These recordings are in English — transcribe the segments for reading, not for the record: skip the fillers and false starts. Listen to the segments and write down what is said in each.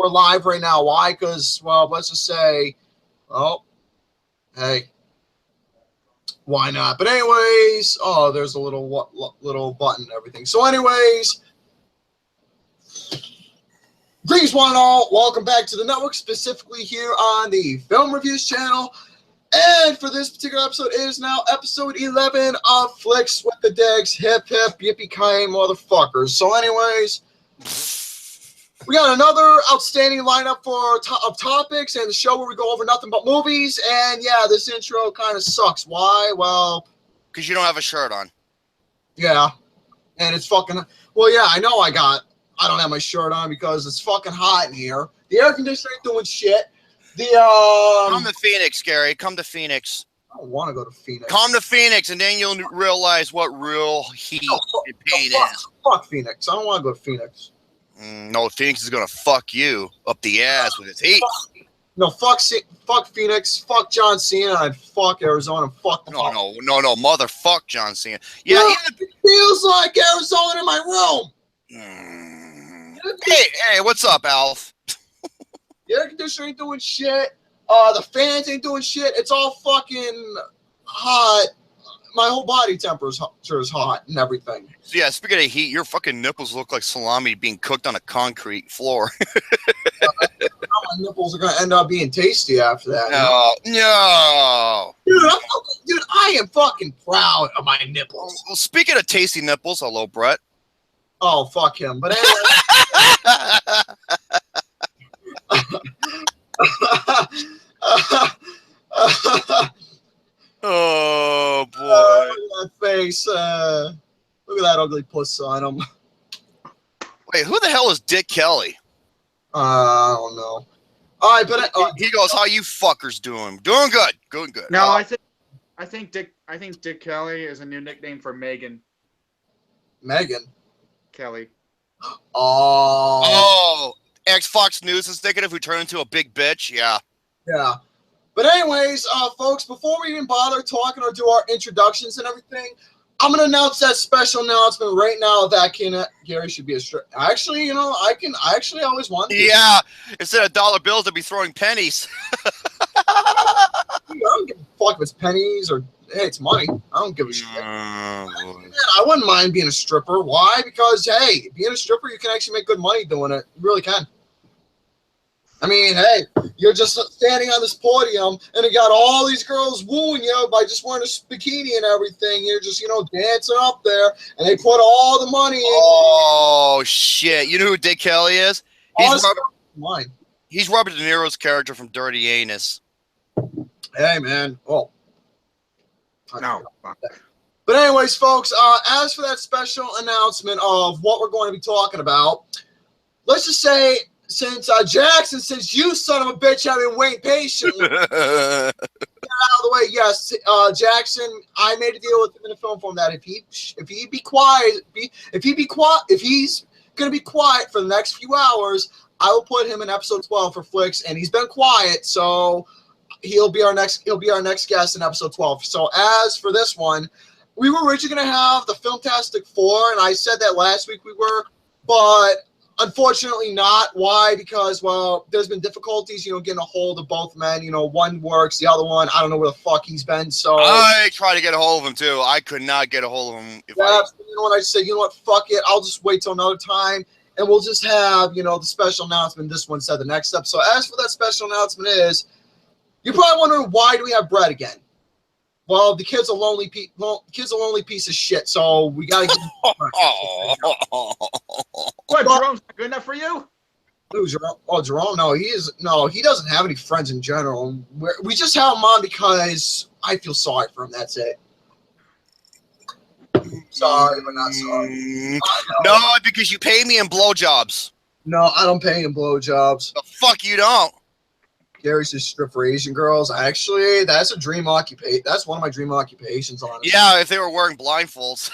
we're live right now. Why? Because, well, let's just say, oh, hey, why not? But anyways, oh, there's a little button and everything. So anyways, greetings one and all. Welcome back to the network, specifically here on the Film Reviews channel. And for this particular episode, it is now episode 11 of Flicks with the Digs. Hip, hip, yippee-ki-yay, motherfuckers. So anyways, we got another outstanding lineup of topics and the show where we go over nothing but movies. And yeah, this intro kind of sucks. Why? Well, because you don't have a shirt on. Yeah, and it's fucking. Well, yeah, I know I don't have my shirt on because it's fucking hot in here. The air conditioner ain't doing shit. Come to Phoenix, Gary. Come to Phoenix. I don't want to go to Phoenix. Come to Phoenix, and then you'll realize what real heat and pain is. Fuck Phoenix. I don't want to go to Phoenix. No, Phoenix is gonna fuck you up the ass with its heat. No, fuck Phoenix, fuck John Cena, and fuck Arizona, and fuck the No, motherfuck John Cena. Yeah, it feels like Arizona in my room. Hey, what's up, Alf? The air conditioner ain't doing shit. The fans ain't doing shit. It's all fucking hot. My whole body temperature is hot and everything. So yeah, speaking of heat, your fucking nipples look like salami being cooked on a concrete floor. My nipples are gonna end up being tasty after that. No. Dude, I am fucking proud of my nipples. Well, speaking of tasty nipples, hello, Brett. Oh, fuck him. But anyway. Oh boy! Look at that face. Look at that ugly puss on him. Wait, who the hell is Dick Kelly? I don't know. All right, but he goes, "How you fuckers doing? Doing good, good." No, I think Dick Kelly is a new nickname for Megan. Megan Kelly. Oh, Fox News is thinking if we turn into a big bitch, yeah. Yeah. But anyways, folks, before we even bother talking or do our introductions and everything, I'm going to announce that special announcement right now that Gary should be a strip. Actually, you know, I always wanted to. Yeah, instead of dollar bills, I'd be throwing pennies. I don't give a fuck if it's pennies or, hey, it's money. I don't give a shit. I wouldn't mind being a stripper. Why? Because, hey, being a stripper, you can actually make good money doing it. You really can. I mean, hey, you're just standing on this podium, and you got all these girls wooing you by just wearing a bikini and everything. You're just, you know, dancing up there, and they put all the money in. Oh, shit. You know who Dick Kelly is? He's Robert De Niro's character from Dirty Anus. Hey, man. Oh. No. But anyways, folks, as for that special announcement of what we're going to be talking about, let's just say, since you son of a bitch have been waiting patiently, get out of the way. Yes, Jackson, I made a deal with him in the film form that if he's gonna be quiet for the next few hours, I will put him in episode 12 for Flicks, and he's been quiet, so he'll be our next guest in episode 12. So as for this one, we were originally gonna have the Filmtastic 4, and I said that last week we were, but unfortunately not. Why? Because, well, there's been difficulties, you know, getting a hold of both men. You know, one works, the other one, I don't know where the fuck he's been. So I tried to get a hold of him too. I could not get a hold of him. You know what I said? You know what? Fuck it. I'll just wait till another time, and we'll just have, you know, the special announcement. This one said the next step. So as for that special announcement is, you're probably wondering, why do we have Brett again? Well, the kid's a lonely piece of shit, so we gotta get him. What, Jerome's not good enough for you? Who's Jerome? Oh, Jerome? No, he doesn't have any friends in general. We just have him on because I feel sorry for him. That's it. Sorry, but not sorry. No, because you pay me in blowjobs. No, I don't pay in blowjobs. The fuck you don't. Gary's just strip for Asian girls. Actually, that's a dream occupation. That's one of my dream occupations, honestly. Yeah, if they were wearing blindfolds.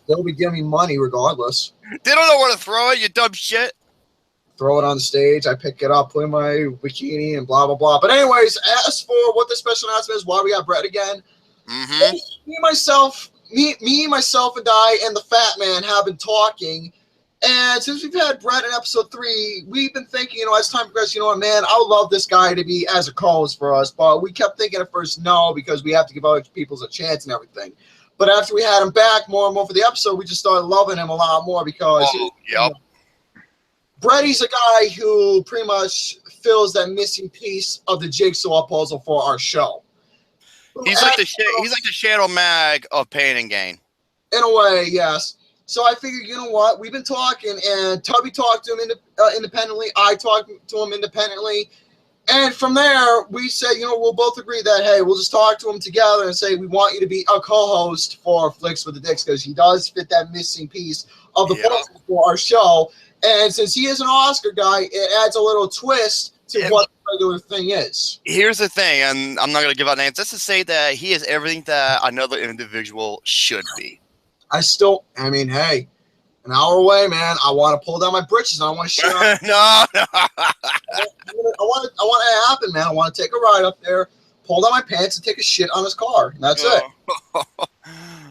They'll be giving me money regardless. They don't know where to throw it, you dumb shit. Throw it on the stage. I pick it up, put in my bikini, and blah, blah, blah. But anyways, as for what the special announcement is, why we got Brett again, me, myself, and I, and the fat man have been talking, And since we've had Brett in episode 3, we've been thinking, as time progresses, you know what, man, I would love this guy to be as a co-host for us. But we kept thinking at first no, because we have to give other people a chance and everything. But after we had him back more and more for the episode, we just started loving him a lot more because Bretty's a guy who pretty much fills that missing piece of the jigsaw puzzle for our show. He's like the Shadow Mag of Pain and Gain. In a way, yes. So I figured, you know what? We've been talking, and Tubby talked to him independently. I talked to him independently. And from there, we said, we'll both agree that, hey, we'll just talk to him together and say, we want you to be a co-host for Flicks with the Dicks because he does fit that missing piece of the puzzle for our show. And since he is an Oscar guy, it adds a little twist to what the regular thing is. Here's the thing, and I'm not going to give out names, just to say that he is everything that another individual should be. Hey, an hour away, man. I want to pull down my britches. I want to shit on. No. I want it to happen, man. I want to take a ride up there, pull down my pants, and take a shit on his car. And that's it.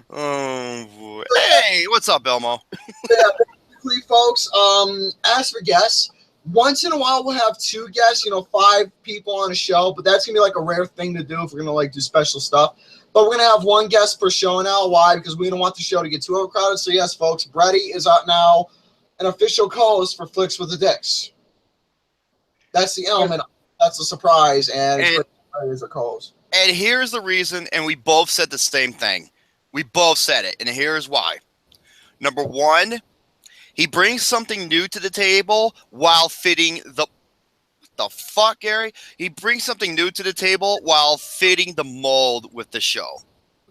Oh boy! Hey, what's up, Elmo? Yeah, basically, folks. As for guests, once in a while we'll have 2 guests. 5 people on a show, but that's gonna be like a rare thing to do if we're gonna do special stuff. But we're going to have 1 guest per show now. Why? Because we don't want the show to get too overcrowded. So, yes, folks, Bretty is out now, an official co-host for Flicks with the Dicks. That's the element. That's a surprise. And Bretty is a co-host. And here's the reason, and we both said the same thing. We both said it, and here's why. Number 1, he brings something new to the table while fitting the... The fuck, Gary? He brings something new to the table while fitting the mold with the show.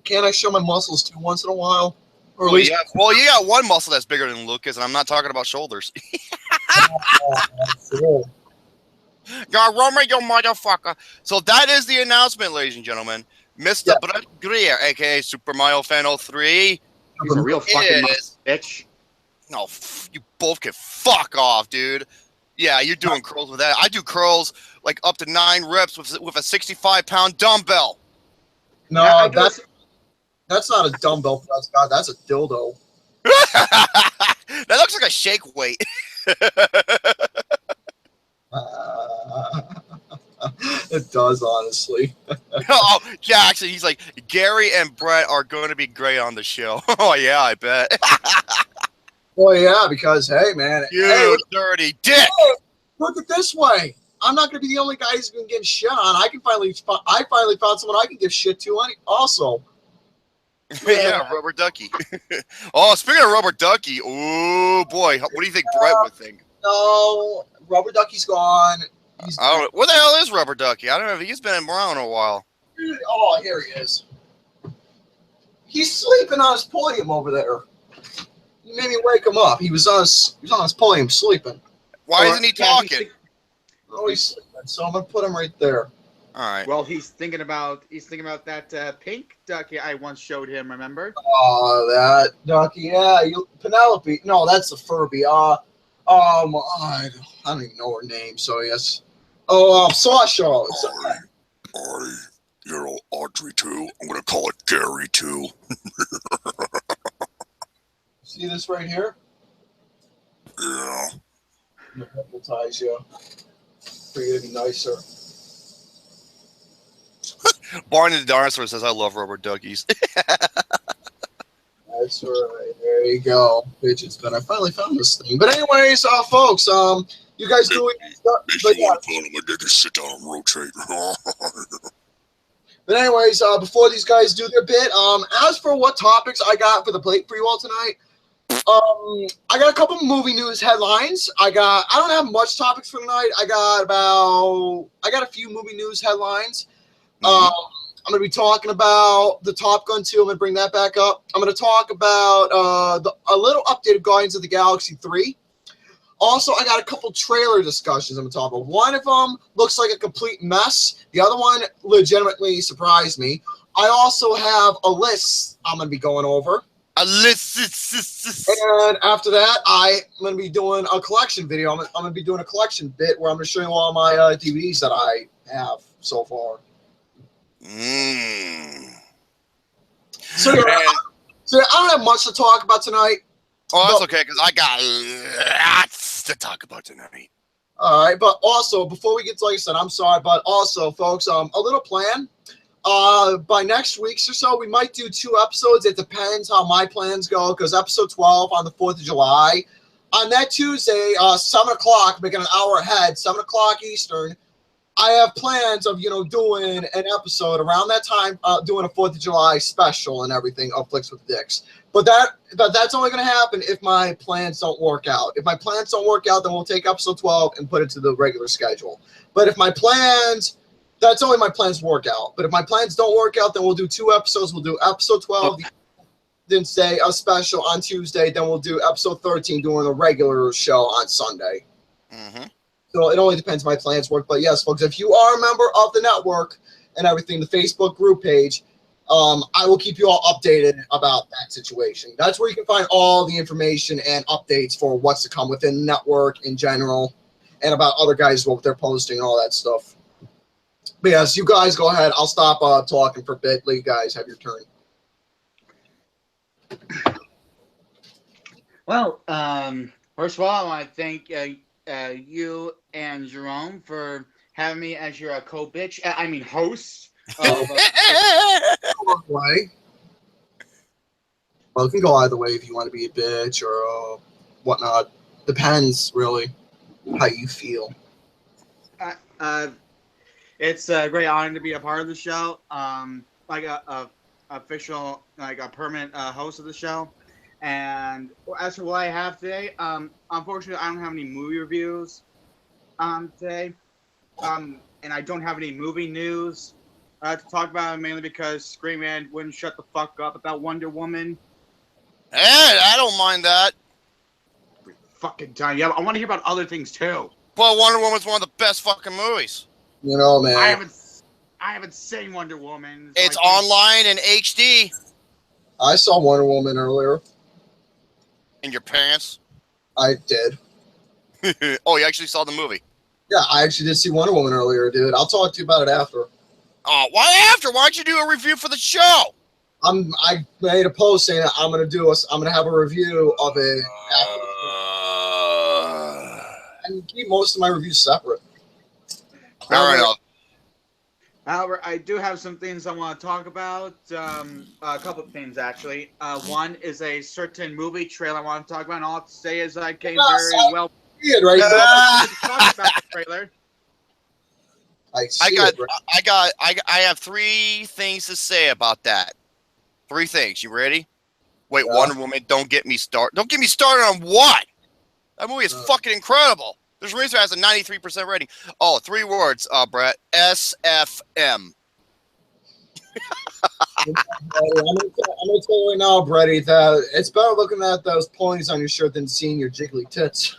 Can't I show my muscles too once in a while? Or you got one muscle that's bigger than Lucas, and I'm not talking about shoulders. God, Romy, you motherfucker. So that is the announcement, ladies and gentlemen. Mr. Brett Greer, a.k.a. Super Mario Fan 03. He's a real fucking bitch. No, you both can fuck off, dude. Yeah, you're doing curls with that. I do curls like up to 9 reps with a 65-pound dumbbell. No, that's not a dumbbell, Scott. That's a dildo. That looks like a shake weight. It does, honestly. Oh, yeah, actually, he's like, Gary and Brett are going to be great on the show. Oh, yeah, I bet. Well, yeah, because, hey, man. You dirty dick. Hey, look at this way. I'm not going to be the only guy who's going to get shit on. I finally found someone I can give shit to also. Yeah, Rubber Ducky. Oh, speaking of Rubber Ducky, oh, boy. What do you think Brett would think? No, Rubber Ducky's gone. Where the hell is Rubber Ducky? I don't know if he's been around a while. Oh, here he is. He's sleeping on his podium over there. You made me wake him up. He was on his podium sleeping. Why isn't he talking? He's sleeping. So I'm gonna put him right there. All right. Well, he's thinking about that pink ducky I once showed him. Remember? Oh, that ducky. Yeah, Penelope. No, that's the Furby. I don't even know her name. So yes. Oh, Sasha. Audrey too. I'm gonna call it Gary too. See this right here? Yeah. I'm gonna hypnotize you for you to be nicer. Barney the dinosaur says, "I love rubber duckies." That's right. There you go, fidget spinner. I finally found this thing. But anyways, folks, you guys doing? They just sit down and rotate. But anyways, before these guys do their bit, as for what topics I got for the plate for you all tonight, I got a couple movie news headlines. I don't have much topics for tonight. I got a few movie news headlines. I'm going to be talking about the Top Gun 2. I'm going to bring that back up. I'm going to talk about a little update of Guardians of the Galaxy 3. Also, I got a couple trailer discussions I'm going to talk about. One of them looks like a complete mess. The other one legitimately surprised me. I also have a list I'm going to be going over. A list. And after that, I'm going to be doing a collection video. I'm going to be doing a collection bit where I'm going to show you all my DVDs that I have so far. So I don't have much to talk about tonight. Oh, that's okay, because I got lots to talk about tonight. All right, but also before we get to, like I said, I'm sorry, but also, folks, a little plan. By next week's or so, we might do 2 episodes. It depends how my plans go, because episode 12 on the 4th of July. On that Tuesday, 7 o'clock, making an hour ahead, 7 o'clock Eastern, I have plans of, doing an episode around that time, doing a 4th of July special and everything of Flicks with Dicks. But that's only going to happen if my plans don't work out. If my plans don't work out, then we'll take episode 12 and put it to the regular schedule. But if my plans, that's only my plans work out. But if my plans don't work out, then we'll do 2 episodes. We'll do episode 12, then say a special on Tuesday. Then we'll do episode 13 doing a regular show on Sunday. Mm-hmm. So it only depends my plans work. But yes, folks, if you are a member of the network and everything, the Facebook group page, I will keep you all updated about that situation. That's where you can find all the information and updates for what's to come within the network in general and about other guys, what they're posting and all that stuff. But yes, you guys go ahead. I'll stop talking for a bit. Let you guys have your turn. Well, first of all, I want to thank you and Jerome for having me as your host. Way. Well, it can go either way if you want to be a bitch or whatnot. Depends, really, how you feel. It's a great honor to be a part of the show. Like a official, like a permanent host of the show. And as for what I have today, unfortunately, I don't have any movie reviews today. And I don't have any movie news to talk about, mainly because Scream Man wouldn't shut the fuck up about Wonder Woman. Hey, I don't mind that. Every fucking time. Yeah, I want to hear about other things too. Well, Wonder Woman's one of the best fucking movies. Man. I haven't seen Wonder Woman. So it's online in HD. I saw Wonder Woman earlier. In your pants? I did. Oh, you actually saw the movie? Yeah, I actually did see Wonder Woman earlier, dude. I'll talk to you about it after. Oh, why after? Why don't you do a review for the show? I made a post saying that I'm gonna have a review of it after. I keep most of my reviews separate. Fair enough. However, I do have some things I want to talk about. A couple of things, actually. One is a certain movie trailer I want to talk about, and all I have to say is I came very well. Right talk about the trailer. I have 3 things to say about that. 3 things. You ready? Wait, yeah. Wonder Woman, don't get me started. Don't get me started on what? That movie is fucking incredible. There's a reason it has a 93% rating. Oh, 3 words, Brett. SFM. I'm gonna tell you right now, Bretty, that it's better looking at those ponies on your shirt than seeing your jiggly tits.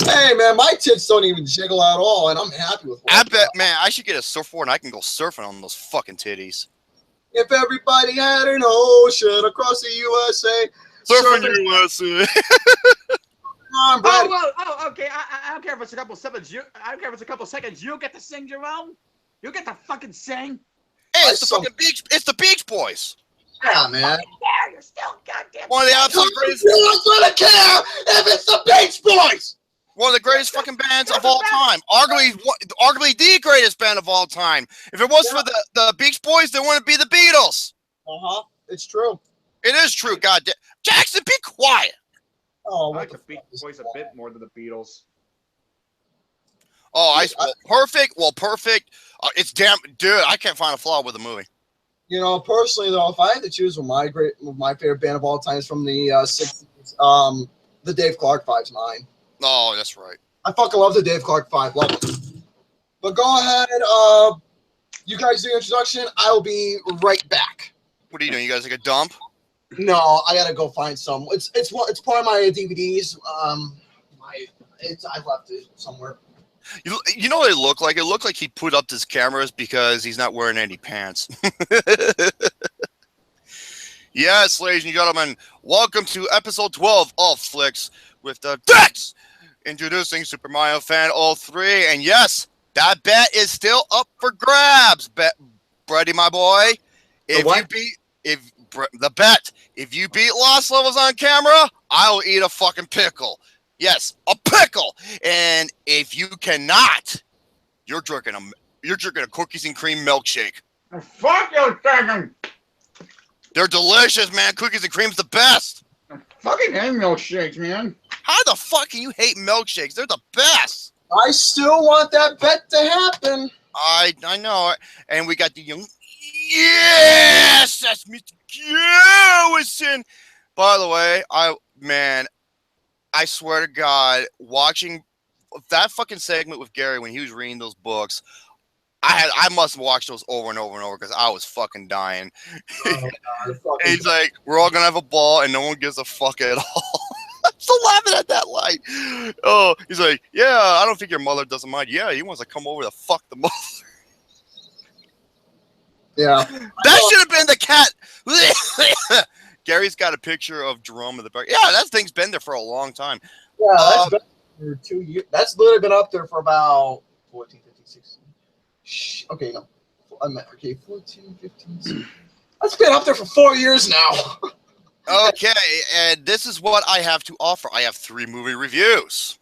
Hey, man, my tits don't even jiggle at all, and I'm happy with what I bet, man, I should get a surfboard and I can go surfing on those fucking titties. If everybody had an ocean across the USA. Surfing USA. Okay. I don't care if it's a couple seconds. I don't care if it's a couple seconds. You get to sing, Jerome. You get to fucking sing. Hey, it's the Beach Boys. Yeah, man. You're still goddamn. One of the absolute greatest. You're not gonna care if it's the Beach Boys. One of the greatest fucking bands of all time. Arguably the greatest band of all time. If it wasn't for the Beach Boys, there wouldn't be the Beatles. It's true. It is true. Goddamn. Jackson, be quiet. Oh, I like the Beach Boys a bit more than the Beatles. Oh, perfect. Well, perfect. It's damn, dude. I can't find a flaw with the movie. Personally though, if I had to choose my favorite band of all time is from the '60s, the Dave Clark Five's mine. Oh, that's right. I fucking love the Dave Clark Five. Love it. But go ahead. You guys do your introduction. I will be right back. What are you doing? You guys like a dump? No, I gotta go find some. It's part of my DVDs. I left it somewhere. You know what it looked like? It looked like he put up his cameras because he's not wearing any pants. Yes, ladies and gentlemen, welcome to episode 12 of Flicks with the Dicks. Introducing Super Mario Fan 03, and yes, that bet is still up for grabs. Brady, my boy, if the bet. If you beat Lost Levels on camera, I will eat a fucking pickle. Yes, a pickle. And if you cannot, you're drinking a cookies and cream milkshake. Fuck you, second. They're delicious, man. Cookies and cream's the best. I fucking hate milkshakes, man. How the fuck can you hate milkshakes? They're the best. I still want that bet to happen. I know. And we got the young. Yes, that's Mr. Garrison. By the way, I swear to God, watching that fucking segment with Gary when he was reading those books, I must have watched those over and over and over because I was fucking dying. Oh, God, He's like, we're all gonna have a ball and no one gives a fuck at all. I'm still laughing at that line. Oh, he's like, yeah, I don't think your mother doesn't mind. Yeah, he wants to come over to fuck the mother. Yeah. That should have been the cat. Gary's got a picture of Jerome in the back. Yeah, that thing's been there for a long time. Yeah, that's been for 2 years. That's literally been up there for about 14, 15, 16. Okay, no. Okay, 14, 15, 16. That's been up there for 4 years now. Okay, and this is what I have to offer. I have 3 movie reviews.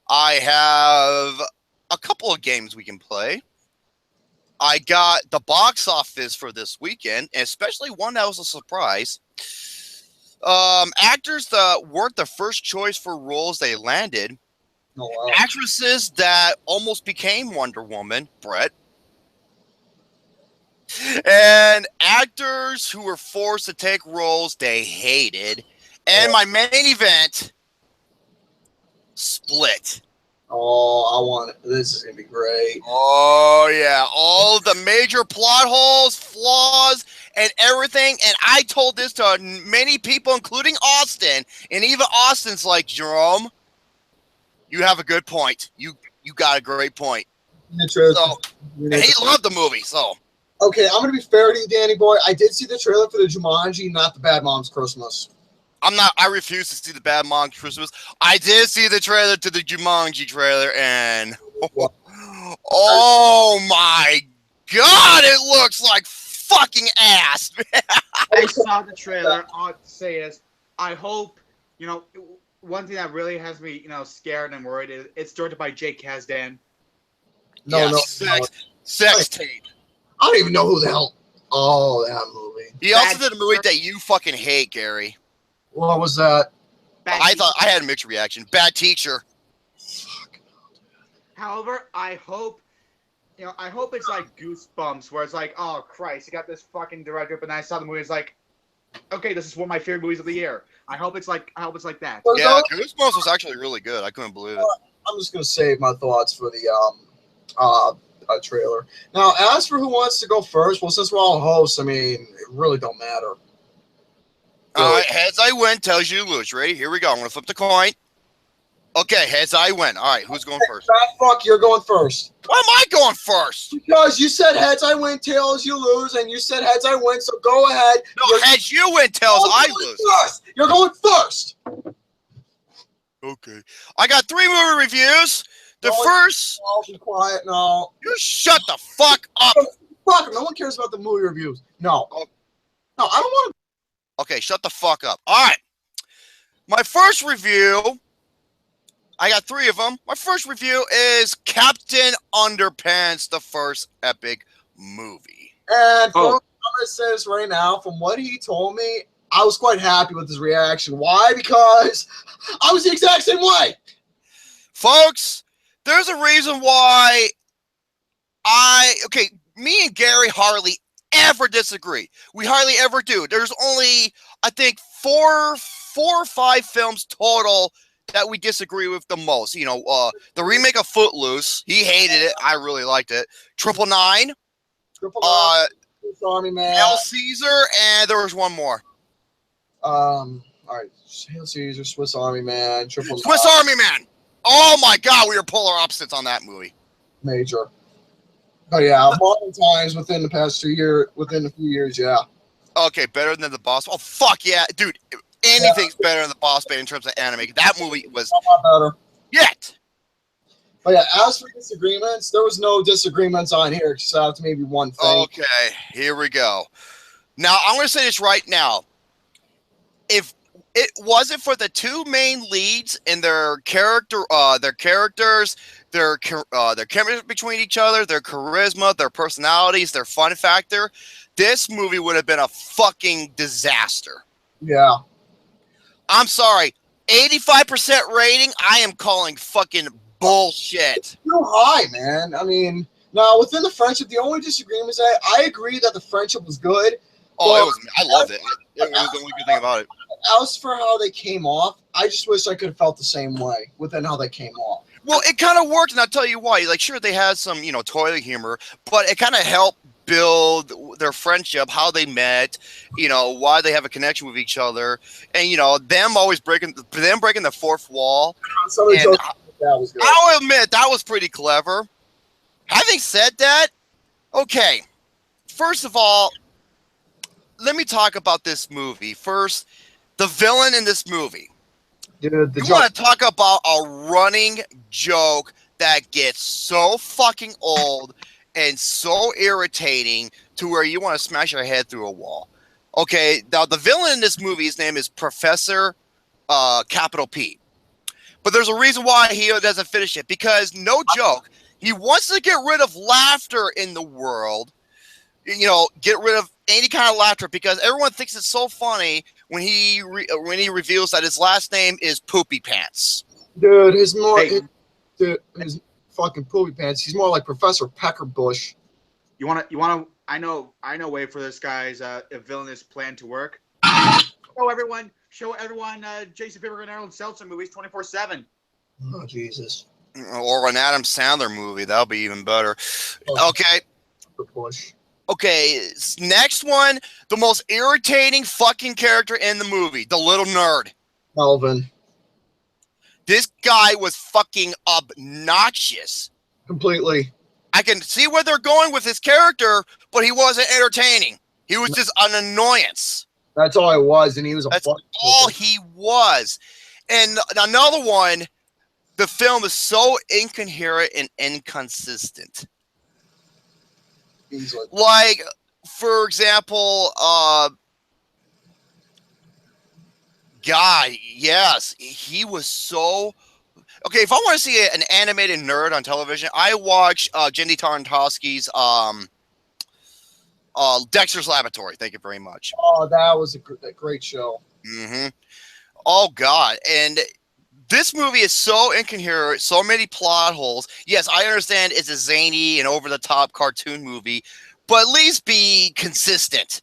I have a couple of games we can play. I got the box office for this weekend, and especially one that was a surprise. Actors that weren't the first choice for roles they landed. Oh, wow. Actresses that almost became Wonder Woman, Brett. And actors who were forced to take roles they hated. And my main event, Split. Oh, I want it. This is going to be great. Oh, yeah. All the major plot holes, flaws, and everything. And I told this to many people, including Austin. And even Austin's like, Jerome, you have a good point. You got a great point. So, and he loved the movie, so. Okay, I'm going to be fair to you, Danny boy. I did see the trailer for the Jumanji, not the Bad Moms Christmas. I refuse to see the Bad Moms Christmas. I did see the trailer to the Jumanji trailer, and oh my God, it looks like fucking ass. I saw the trailer. I'll say this. I hope, one thing that really has me, scared and worried is it's directed by Jake Kasdan. No. Sex tape. I don't even know who the hell. Oh, that movie. He also did a movie that you fucking hate, Gary. What was that? I thought I had a mixed reaction. Bad Teacher. However, I hope it's like Goosebumps, where it's like, oh Christ, you got this fucking director, but then I saw the movie, it's like, okay, this is one of my favorite movies of the year. I hope it's like that. Yeah, Goosebumps was actually really good. I couldn't believe it. I'm just gonna save my thoughts for the trailer. Now, as for who wants to go first, well, since we're all hosts, I mean, it really don't matter. All right, heads I win, tells you to lose. Ready? Here we go. I'm going to flip the coin. Okay, heads I win. All right, who's going first? Fuck, you're going first. Why am I going first? Because you said heads I win, tails you lose, and you said heads I win, so go ahead. No, heads you win, tails I lose. First. You're going first. Okay. I got 3 movie reviews. The first... I'll be quiet now. You shut the fuck up. Fuck, no one cares about the movie reviews. No. No, I don't want to... Okay, shut the fuck up. All right. My first review, I got 3 of them. My first review is Captain Underpants, the first epic movie. And I'm going to say this right now. From what he told me, I was quite happy with his reaction. Why? Because I was the exact same way. Folks, there's a reason why me and Gary hardly ever disagree. We hardly ever do. There's only, I think, four or five films total that we disagree with the most. The remake of Footloose, he hated it. I really liked it. 999, Swiss Army Man, Hail Caesar, and there was one more. All right, Hail Caesar, Swiss Army Man, Swiss Army Man. Oh my God, we were polar opposites on that movie. Major. Oh yeah, multiple times within the past 2 years, within a few years, yeah. Okay, better than The Boss. Oh fuck yeah, dude! Anything's better than The Boss Baby in terms of anime. That movie was a lot better. Yet. But yeah, as for disagreements, there was no disagreements on here except maybe one thing. Okay, here we go. Now, I'm going to say this right now. If it wasn't for the two main leads and their characters, their chemistry between each other, their charisma, their personalities, their fun factor, this movie would have been a fucking disaster. Yeah. I'm sorry. 85% rating, I am calling fucking bullshit. It's too high, man. I mean, now within the friendship, the only disagreement is that I agree that the friendship was good. Oh, I loved it. It was the only good thing about it. As for how they came off, I just wish I could have felt the same way within how they came off. Well, it kind of worked, and I'll tell you why. Like, sure, they had some, toilet humor, but it kind of helped build their friendship, how they met, why they have a connection with each other, and them always breaking the fourth wall. Some of the jokes, that was good. I'll admit that was pretty clever. Having said that, okay, first of all, let me talk about this movie first. The villain in this movie. Dude, you want to talk about a running joke that gets so fucking old and so irritating to where you want to smash your head through a wall. Okay, now the villain in this movie, his name is Professor Capital P. But there's a reason why he doesn't finish it. Because, no joke, he wants to get rid of laughter in the world. Get rid of any kind of laughter because everyone thinks it's so funny when he reveals that his last name is Poopy Pants. Dude, his fucking Poopy Pants. He's more like Professor Peckerbush. You wanna? I know a way for this guy's villainous plan to work. Show everyone, Jason Paper and Arnold Seltzer movies 24/7. Oh Jesus! Or an Adam Sandler movie. That'll be even better. Okay. The push. Okay, next one, the most irritating fucking character in the movie, the little nerd. Melvin. This guy was fucking obnoxious. Completely. I can see where they're going with his character, but he wasn't entertaining. He was just an annoyance. That's all it was, and he was That's all he was. And another one, the film is so incoherent and inconsistent. Like, for example, yes, he was so... Okay, if I want to see an animated nerd on television, I watch Jenny Tarnowski's Dexter's Laboratory. Thank you very much. Oh, that was a great show. Mm-hmm. Oh, God. And this movie is so incoherent, so many plot holes. Yes, I understand it's a zany and over-the-top cartoon movie, but at least be consistent.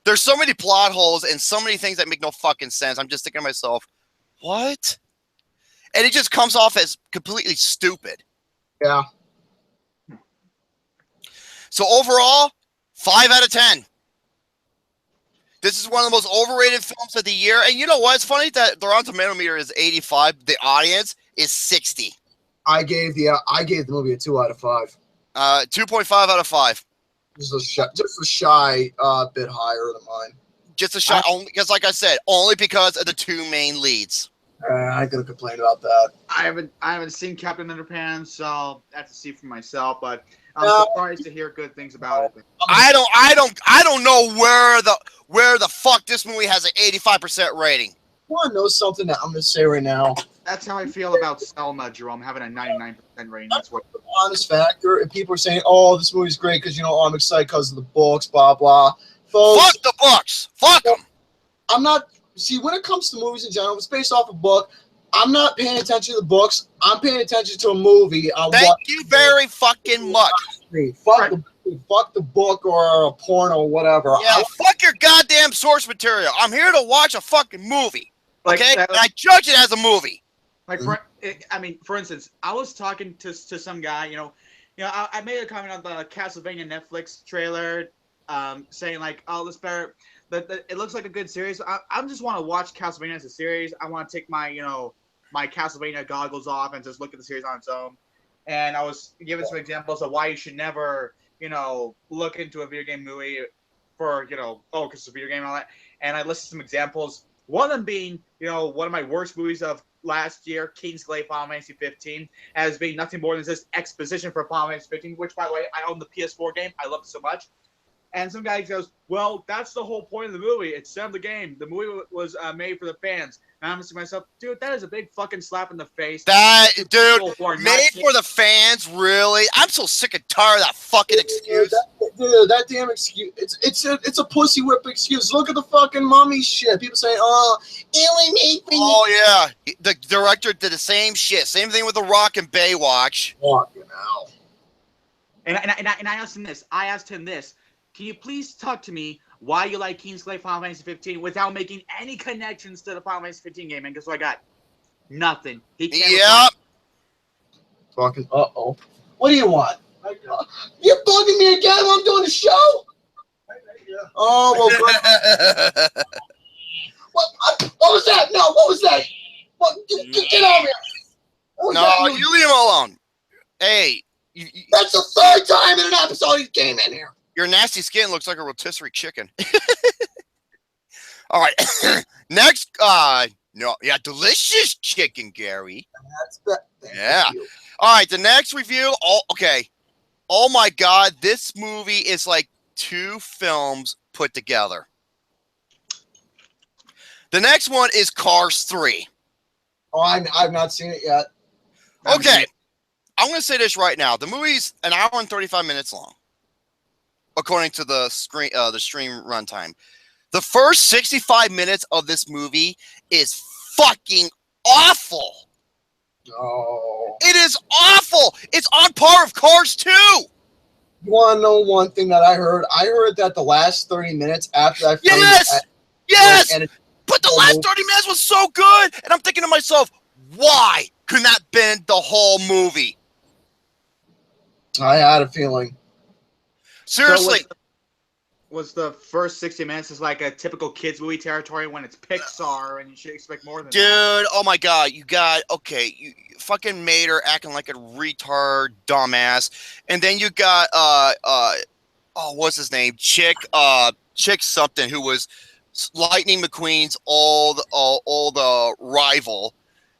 There's so many plot holes and so many things that make no fucking sense. I'm just thinking to myself, what? And it just comes off as completely stupid. Yeah. So overall, 5 out of 10. This is one of the most overrated films of the year. And you know what? It's funny that the Rotten Tomato meter is 85. The audience is 60. I gave the movie a 2 out of 5. 2.5 out of 5. Just a shy bit higher than mine. Just a shy, only because, like I said, only because of the two main leads. I could complain about that. I haven't seen Captain Underpants, so I have to see for myself. But I'm surprised to hear good things about it. I don't know where the fuck this movie has an 85% rating. I want to know something that I'm going to say right now. That's how I feel about Selma, Jerome, having a 99% rating. That's what the honest factor. If people are saying, "Oh, this movie's great," because I'm excited because of the books, blah blah. Folks, fuck the books. Fuck them. I'm not. See, when it comes to movies in general, it's based off a book. I'm not paying attention to the books. I'm paying attention to a movie. Thank you very fucking much. Fuck the book or a porno or whatever. Yeah, fuck your goddamn source material. I'm here to watch a fucking movie. Okay? And I judge it as a movie. Like, for instance, I was talking to some guy, I made a comment on the Castlevania Netflix trailer, saying like, oh, this better, it looks like a good series. I just want to watch Castlevania as a series. I want to take my, my Castlevania goggles off and just look at the series on its own. And I was giving some examples of why you should never, look into a video game movie for, because it's a video game and all that. And I listed some examples. One of them being, one of my worst movies of last year, Kingsglaive Final Fantasy 15, as being nothing more than just exposition for Final Fantasy 15, which, by the way, I own the PS4 game. I love it so much. And some guy goes, well, that's the whole point of the movie. It's set of the game. The movie was made for the fans. And I'm thinking to myself, dude, that is a big fucking slap in the face. That, dude, Made for the fans, really? I'm so sick and tired of that fucking excuse. That damn excuse. It's a pussy whip excuse. Look at the fucking mummy shit. People say, oh, it only made for you. Oh, yeah. The director did the same shit. Same thing with The Rock and Baywatch. Fucking hell. And I asked him this. Can you please talk to me why you like Kingsley Final Fantasy 15 without making any connections to the Final Fantasy 15 game? And guess what I got? Nothing. He can't. Yep. Fucking uh-oh. What do you want? You're bugging me again while I'm doing the show? Oh, well, what was that? No, what was that? What? Get over here. No, you leave him alone. Hey. That's the third time in an episode he came in here. Your nasty skin looks like a rotisserie chicken. All right. Next, delicious chicken, Gary. Yeah. All right, the next review. Oh, okay. Oh my God, this movie is like 2 films put together. The next one is Cars 3. Oh, I've not seen it yet. Okay. I'm going to say this right now. The movie's an hour and 35 minutes long, according to the stream runtime. The first 65 minutes of this movie is fucking awful. Oh. It is awful. It's on par with Cars 2. You want to know one thing that I heard? I heard that the last 30 minutes after I Yes! But the last 30 minutes was so good. And I'm thinking to myself, why couldn't that have been the whole movie? I had a feeling. Seriously. So was the first 60 minutes is like a typical kids movie territory when it's Pixar and you should expect more than that? Dude, oh my God. You fucking Mater acting like a retard dumbass. And then you got, what's his name? Chick something, who was Lightning McQueen's old rival.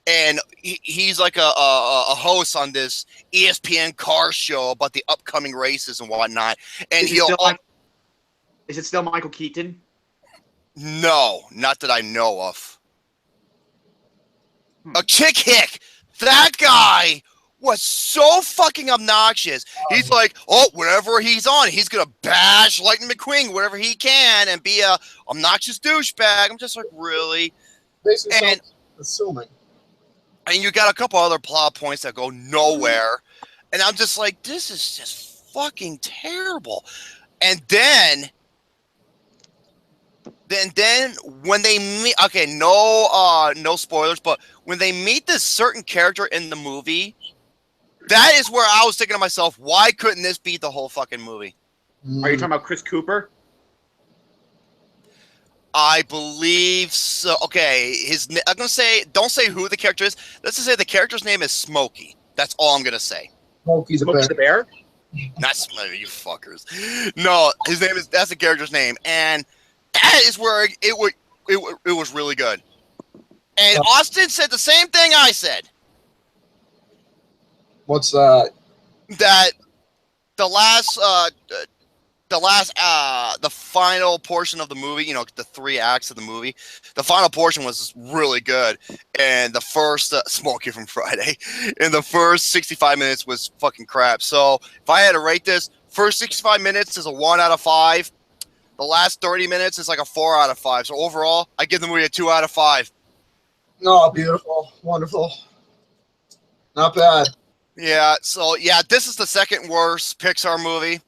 And he's like a host on this ESPN car show about the upcoming races and whatnot. And is it still Michael Keaton? No, not that I know of. A Chick Hick, that guy was so fucking obnoxious. He's like, wherever he's on, he's gonna bash Lightning McQueen wherever he can and be a obnoxious douchebag. I'm just like, really? Basically, and assuming. And you got a couple other plot points that go nowhere. And I'm just like, this is just fucking terrible. And then when they meet, okay, no spoilers, but when they meet this certain character in the movie, that is where I was thinking to myself, why couldn't this be the whole fucking movie? Are you talking about Chris Cooper? I believe so. Okay, I'm gonna say, don't say who the character is. Let's just say the character's name is Smokey. That's all I'm gonna say. Smokey the bear. Not Smokey, you fuckers. No, that's the character's name, and that is where it was really good. And Austin said the same thing I said. What's that? That the final portion of the movie, the 3 acts of the movie, the final portion was really good. And the first, Smokey from Friday, and the first 65 minutes was fucking crap. So if I had to rate this, first 65 minutes is a 1 out of 5. The last 30 minutes is like a 4 out of 5. So overall, I give the movie a 2 out of 5. No, beautiful. Wonderful. Not bad. Yeah, so yeah, this is the second worst Pixar movie.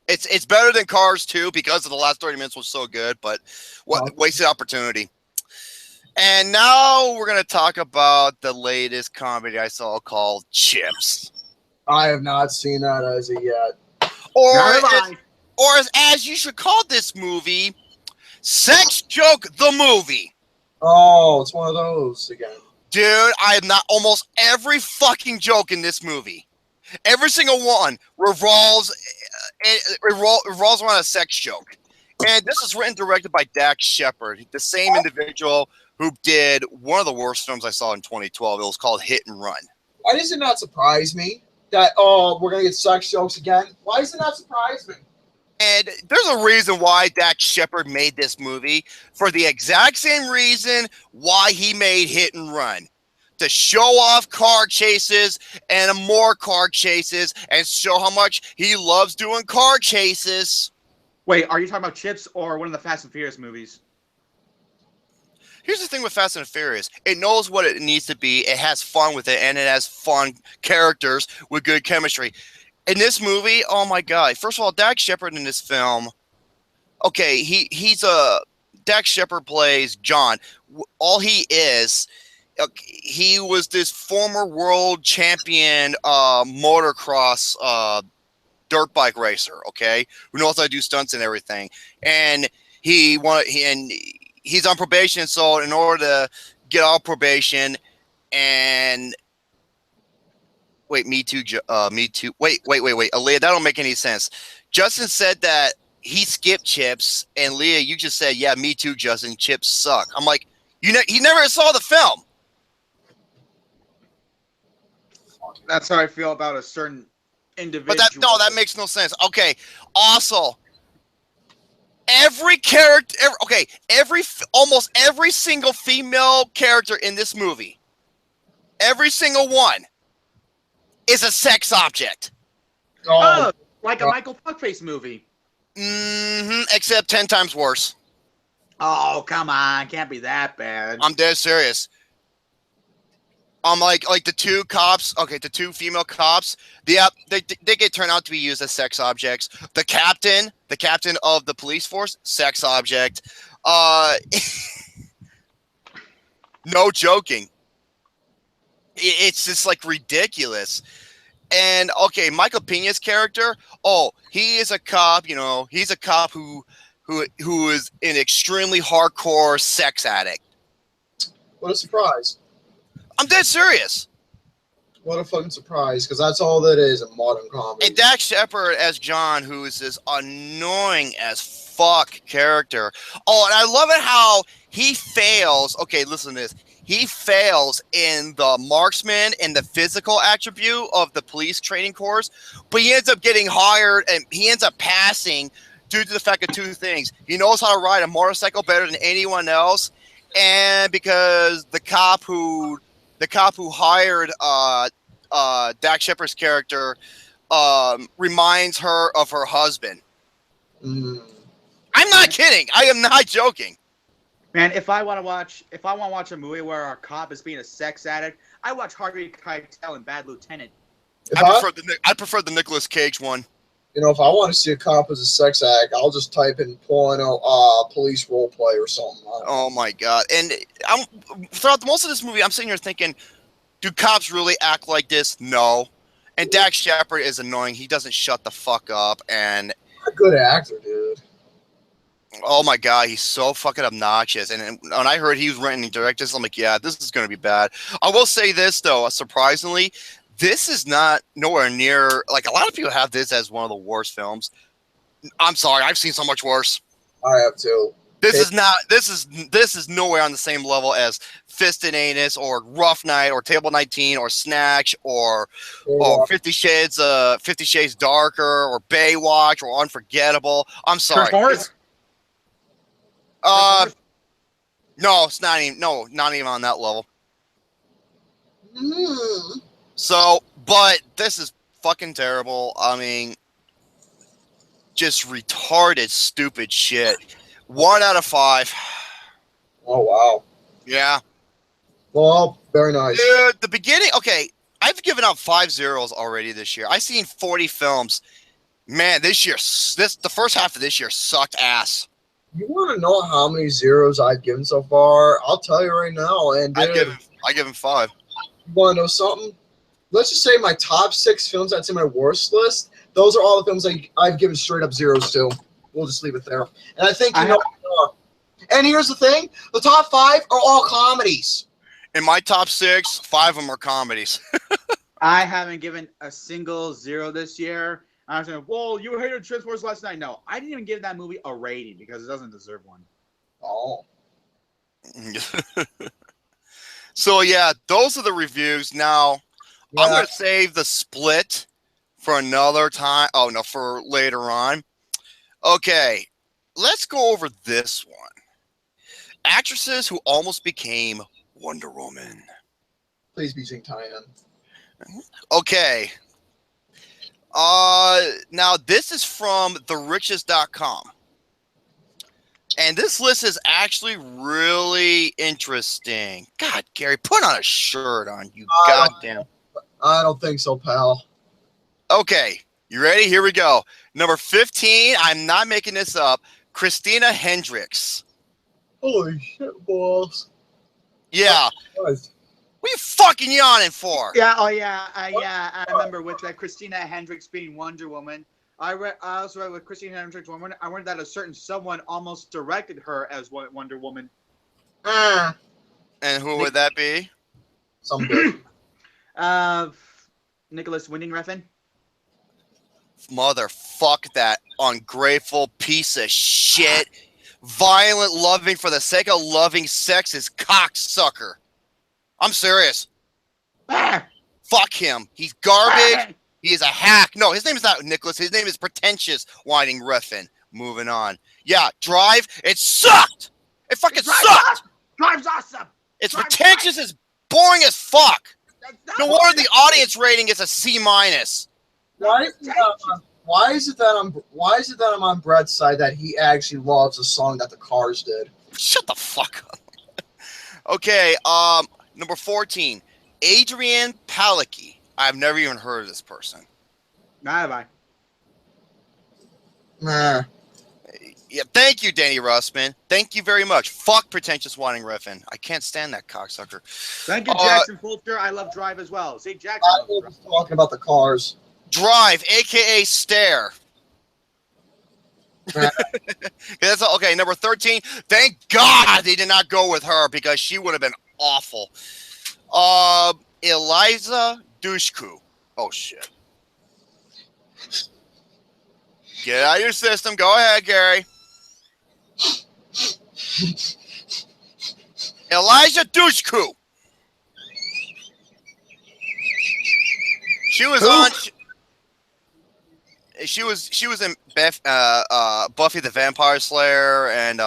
It's better than Cars 2 because of the last 30 minutes was so good, but wasted opportunity. And now we're going to talk about the latest comedy I saw called Chips. I have not seen that as of yet. Or as you should call this movie, Sex Joke the Movie. Oh, it's one of those again. Dude, I am not almost every fucking joke in this movie. Every single one revolves around a sex joke. And this is written and directed by Dax Shepard, the same individual who did one of the worst films I saw in 2012. It was called Hit and Run. Why does it not surprise me that, we're going to get sex jokes again? Why does it not surprise me? And there's a reason why Dax Shepard made this movie, for the exact same reason why he made Hit and Run. To show off car chases and more car chases and show how much he loves doing car chases. Wait, are you talking about Chips or one of the Fast and Furious movies? Here's the thing with Fast and Furious. It knows what it needs to be. It has fun with it, and it has fun characters with good chemistry. In this movie, oh my God. First of all, Dax Shepard in this film, okay, Dax Shepard plays John. All he is, he was this former world champion motocross dirt bike racer, okay, who knows how to do stunts and everything. And he's on probation, so in order to get off probation and wait, me too. Wait. Aaliyah, that don't make any sense. Justin said that he skipped Chips, and Leah, you just said, yeah, me too, Justin. Chips suck. I'm like, he never saw the film. That's how I feel about a certain individual. But that makes no sense. Okay. Also, every character, almost every single female character in this movie, every single one, is a sex object. Oh, like a Michael Fuckface movie. Except 10 times worse. Oh, come on. Can't be that bad. I'm dead serious. Like the two cops, the two female cops, they get turned out to be used as sex objects. The captain of the police force, sex object. No joking. It's just like ridiculous. And Michael Pena's character, he is a cop, he's a cop who is an extremely hardcore sex addict. What a surprise. I'm dead serious. What a fucking surprise, because that's all that is in modern comedy. And Dax Shepard as John, who is this annoying as fuck character. Oh, and I love it how he fails. Okay, listen to this. He fails in the marksman and the physical attribute of the police training course, but he ends up getting hired and he ends up passing due to the fact of two things. He knows how to ride a motorcycle better than anyone else, and because the cop who hired Dax Shepard's character reminds her of her husband. I'm not kidding. I am not joking. Man, if I want to watch a movie where our cop is being a sex addict, I watch Harvey Keitel in Bad Lieutenant. I prefer the Nicolas Cage one. If I want to see a cop as a sex addict, I'll just type in porno police role play or something. Oh my God! And throughout most of this movie, I'm sitting here thinking, do cops really act like this? No. And Dax Shepard is annoying. He doesn't shut the fuck up. And a good actor, dude. Oh my God, he's so fucking obnoxious. And when I heard he was writing and directing this, I'm like, yeah, this is going to be bad. I will say this, though, surprisingly, this is not nowhere near, like, a lot of people have this as one of the worst films. I'm sorry, I've seen so much worse. I have too. This is nowhere on the same level as Fist and Anus or Rough Night or Table 19 or Snatch or 50 Shades Darker or Baywatch or Unforgettable. I'm sorry. No, it's not even. No, not even on that level. So, but this is fucking terrible. I mean, just retarded, stupid shit. 1 out of 5. Oh wow. Yeah. Well, very nice. Dude, the beginning. Okay, I've given out 5 zeros already this year. I've seen 40 films. Man, the first half of this year sucked ass. You want to know how many zeros I've given so far? I'll tell you right now. And I give him 5. You want to know something? Let's just say my top 6 films that's in my worst list. Those are all the films I've given straight up zeros to. We'll just leave it there. And I think you know. And here's the thing: the top 5 are all comedies. In my top 6, 5 of them are comedies. I haven't given a single zero this year. I was saying, well, you hated Transformers last night. No, I didn't even give that movie a rating because it doesn't deserve one. Oh. So, yeah, those are the reviews. Now, I'm going to save the split for another time. Oh, no, for later on. Okay, let's go over this one. Actresses who almost became Wonder Woman. Please be Jing Tyan. Okay. Now this is from theriches.com. And this list is actually really interesting. God, Gary, put on a shirt on, you goddamn. I don't think so, pal. Okay, you ready? Here we go. Number 15, I'm not making this up, Christina Hendricks. Holy shit, balls. Yeah. What? What are you fucking yawning for? Yeah, I remember with Christina Hendricks being Wonder Woman. I also read with Christina Hendricks Woman. I wondered that a certain someone almost directed her as Wonder Woman. And who would that be? Some bitch. Nicholas Winding Refn. Motherfuck that ungrateful piece of shit. Violent loving for the sake of loving sexist cocksucker. I'm serious. Fuck him. He's garbage. He is a hack. No, his name is not Nicholas. His name is Pretentious Whining Refn. Moving on. Yeah, Drive. It sucked. It fucking sucked. Drive's awesome. It's pretentious as boring as fuck. No wonder the audience rating is a C-. Why is it that I'm on Brett's side that he actually loves a song that the Cars did? Shut the fuck up. Okay, number 14, Adrienne Palicki. I've never even heard of this person. Neither have I. Nah. Yeah, thank you, Danny Russman. Thank you very much. Fuck Pretentious Whining Refn. I can't stand that cocksucker. Thank you, Jackson Fulcher. I love Drive as well. See, Jackson. I was talking about the Cars. Drive, aka Stare. That's okay. Number 13. Thank God they did not go with her because she would have been awful. Eliza Dushku. Oh shit. Get out of your system. Go ahead, Gary. Elijah Dushku. She was on. She was in Buffy the Vampire Slayer and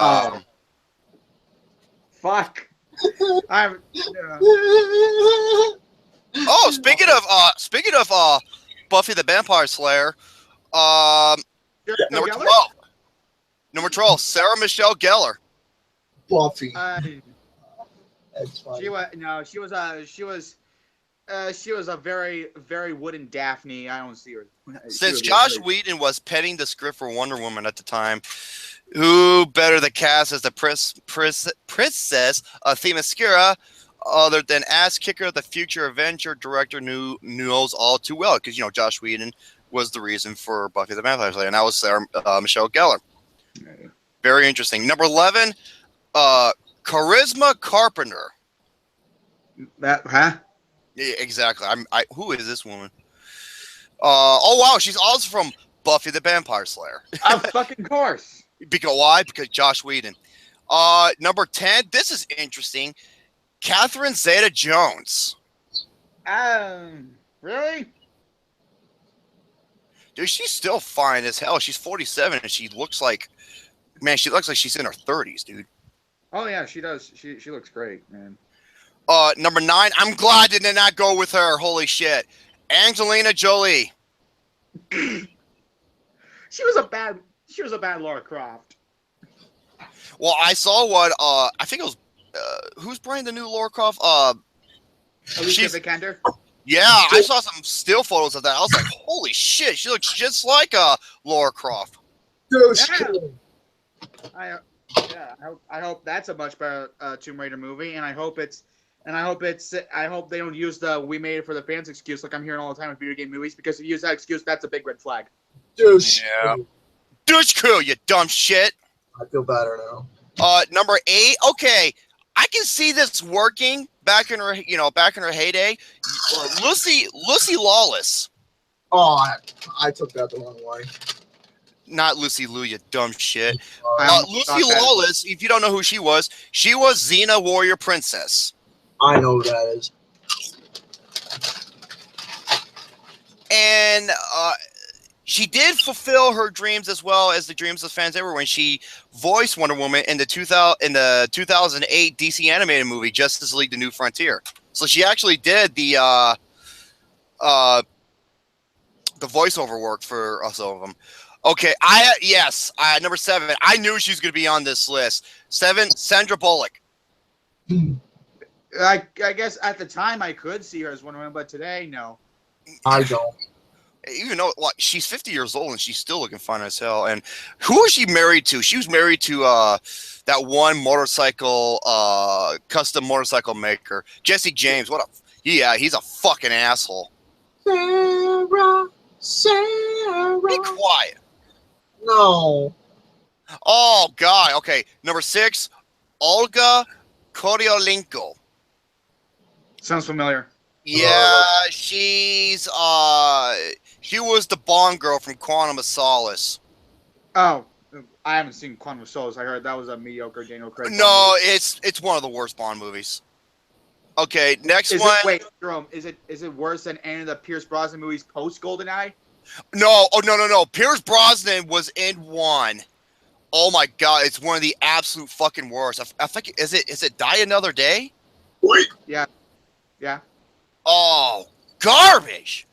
fuck. Oh, speaking of Buffy the Vampire Slayer, number 12. Number 12, Sarah Michelle Gellar. Buffy. That's funny. She was a very, very wooden Daphne. I don't see her. Since Josh Whedon was penning the script for Wonder Woman at the time, who better the cast as the princess of Themyscira other than ass kicker, the future Avenger director knows all too well, because Josh Whedon was the reason for Buffy the Vampire Slayer, and that was Sarah Michelle Gellar. Very interesting. Number 11, Charisma Carpenter. Huh? Yeah, exactly. Who is this woman? Oh wow, she's also from Buffy the Vampire Slayer. Of fucking course. Because why? Because Josh Whedon. Number 10. This is interesting. Catherine Zeta-Jones. Really? Dude, she's still fine as hell. She's 47 and she looks like she's in her 30s, dude. Oh yeah, she does. She looks great, man. Number 9. I'm glad they did not go with her. Holy shit. Angelina Jolie. She was a bad Lara Croft. Well, I saw what I think it was who's playing the new Lara Croft? Alicia Vikander. Yeah, I saw some still photos of that. I was like, holy shit, she looks just like Lara Croft. I hope that's a much better Tomb Raider movie, and I hope they don't use the "we made it for the fans" excuse like I'm hearing all the time with video game movies, because if you use that excuse, that's a big red flag. Yeah. Douche, you dumb shit. I feel better now. Number 8. Okay, I can see this working back in her heyday. Lucy Lawless. Oh, I took that the wrong way. Not Lucy Liu, you dumb shit. Lucy Lawless, if you don't know who she was Xena Warrior Princess. I know who that is. she did fulfill her dreams as well as the dreams of fans everywhere when she voiced Wonder Woman in the 2008 DC animated movie Justice League: The New Frontier. So she actually did the voiceover work for some of them. Okay, number 7. I knew she was going to be on this list. 7, Sandra Bullock. I guess at the time I could see her as Wonder Woman, but today, no. I don't. Even though she's 50 years old and she's still looking fine as hell. And who is she married to? She was married to that one motorcycle, custom motorcycle maker, Jesse James. He's a fucking asshole. Sarah. Be quiet. No. Oh God. Okay, number 6, Olga Koryolenko. Sounds familiar. Yeah, she was the Bond girl from Quantum of Solace. Oh, I haven't seen Quantum of Solace. I heard that was a mediocre Daniel Craig. No, it's one of the worst Bond movies. Okay, next one. Wait, Jerome, is it worse than any of the Pierce Brosnan movies post GoldenEye? No, no. Pierce Brosnan was in one. Oh my God, it's one of the absolute fucking worst. I think is it Die Another Day? Wait. Yeah. Oh, garbage.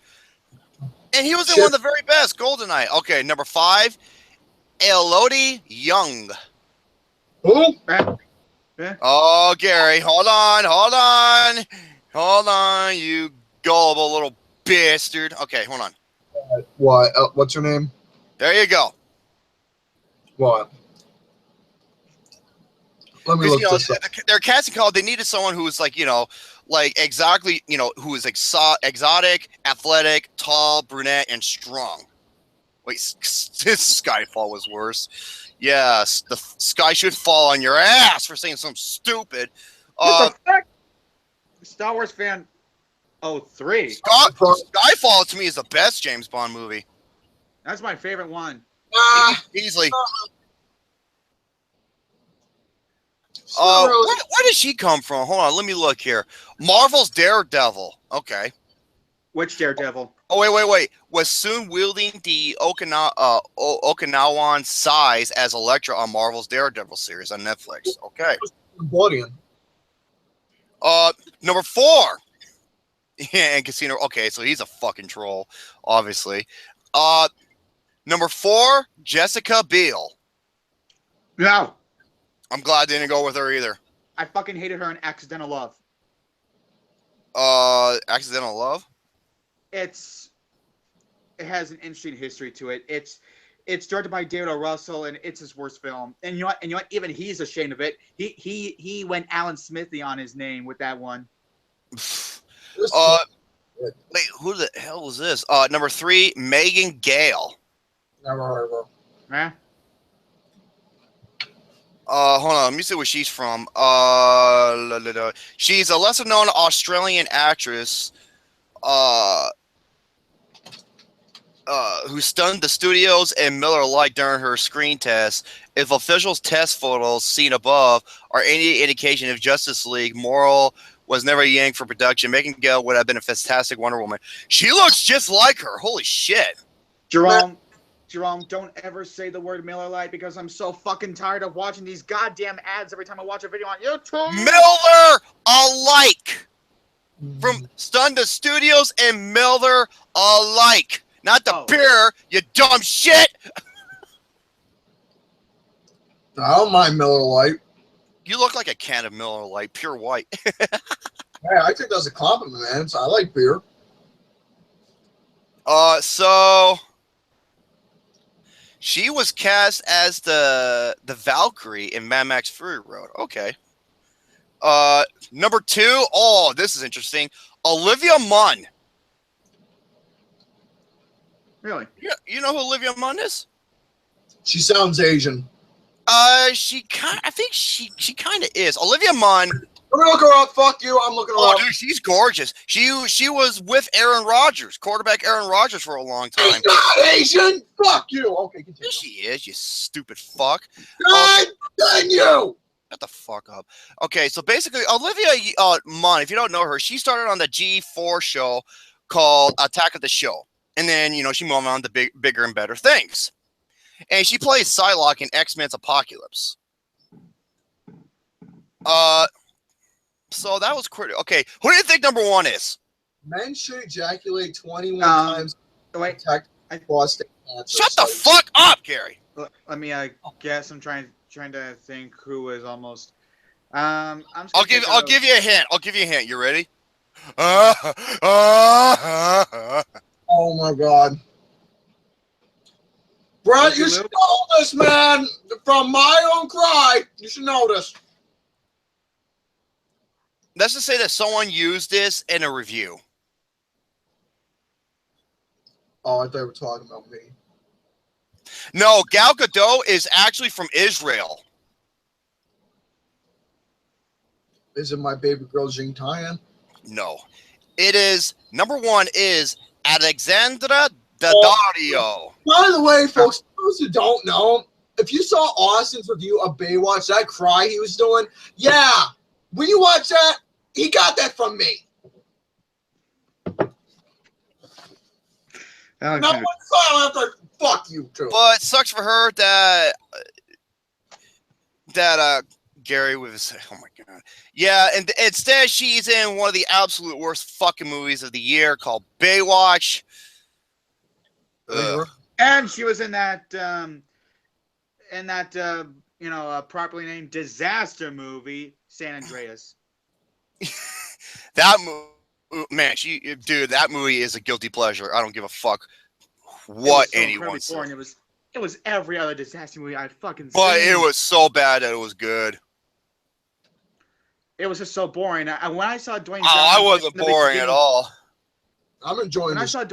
And he was in one of the very best, GoldenEye. Okay, number 5, Elodie Young. Who? Oh, Gary, hold on, you gullible little bastard. Okay, hold on. What? What's her name? There you go. What? Let me look this up. Their casting call, they needed someone who was exactly, who is exotic, athletic, tall, brunette, and strong. Wait, this Skyfall was worse. Yes, the sky should fall on your ass for saying something stupid. What the fuck? Star Wars fan 03. Skyfall to me is the best James Bond movie. That's my favorite one. Easily. Where did she come from? Hold on, let me look here. Marvel's Daredevil. Okay. Which Daredevil? Oh, wait. Was soon wielding the Okinawan size as Elektra on Marvel's Daredevil series on Netflix. Okay. Cambodian. Number 4. Yeah, and Casino. Okay, so he's a fucking troll, obviously. Number 4, Jessica Biel. No. I'm glad I didn't go with her either. I fucking hated her in Accidental Love. Accidental Love? It has an interesting history to it. It's directed by David O. Russell, and it's his worst film. And you know what? Even he's ashamed of it. He went Alan Smithy on his name with that one. Wait, who the hell was this? Number 3, Megan Gale. Never heard of her. Huh? Hold on, let me see where she's from. She's a lesser known Australian actress who stunned the studios and Miller alike during her screen test. If officials' test photos seen above are any indication of Justice League, Moral was never yanked for production, Megan Gale would have been a fantastic Wonder Woman. She looks just like her. Holy shit. Jerome, don't ever say the word Miller Lite because I'm so fucking tired of watching these goddamn ads every time I watch a video on YouTube. Miller alike. From Stun the Studios and Miller alike. Not the beer, you dumb shit. I don't mind Miller Lite. You look like a can of Miller Lite, pure white. Hey, I think that's a compliment, man. So I like beer. So she was cast as the Valkyrie in Mad Max Fury Road. Okay. Number 2. Oh, this is interesting. Olivia Munn. Really? You know who Olivia Munn is? She sounds Asian. I think she kind of is. Olivia Munn. I'm gonna look her up. Fuck you. I'm looking her up. Oh, dude, she's gorgeous. She was with Aaron Rodgers, quarterback Aaron Rodgers, for a long time. She's not Asian. Fuck you. Okay, continue. Yes, she is. You stupid fuck. God dang you. Shut the fuck up. Okay, so basically, Olivia Munn, if you don't know her, she started on the G4 show called Attack of the Show. And then, she moved on to bigger and better things. And she plays Psylocke in X-Men's Apocalypse. So that was pretty... Okay, who do you think number 1 is? Men should ejaculate 21 times to protect prostate cancer. Shut the fuck up, Gary! Let me guess. I'm trying to think who is almost... I'll give you a hint. You ready? Oh my God. Brett, you should know this, man. From my own cry, you should know this. Let's just say that someone used this in a review. Oh, I thought you were talking about me. No, Gal Gadot is actually from Israel. Is it my baby girl Jing Tyan? No. It is, number 1 is Alexandra Daddario. By the way, folks, those who don't know, if you saw Austin's review of Baywatch, that cry he was doing, yeah, when you watch that, he got that from me. Now one file after fuck you too. But it sucks for her that Gary with his, oh my God. Yeah, and instead she's in one of the absolute worst fucking movies of the year called Baywatch. And she was in that properly named disaster movie, San Andreas. That movie, man, that movie is a guilty pleasure. I don't give a fuck what anyone said. It was every other disaster movie I'd fucking seen. But it was so bad that it was good. It was just so boring. When I saw Dwayne Johnson... I wasn't boring at all. I'm enjoying When this. I saw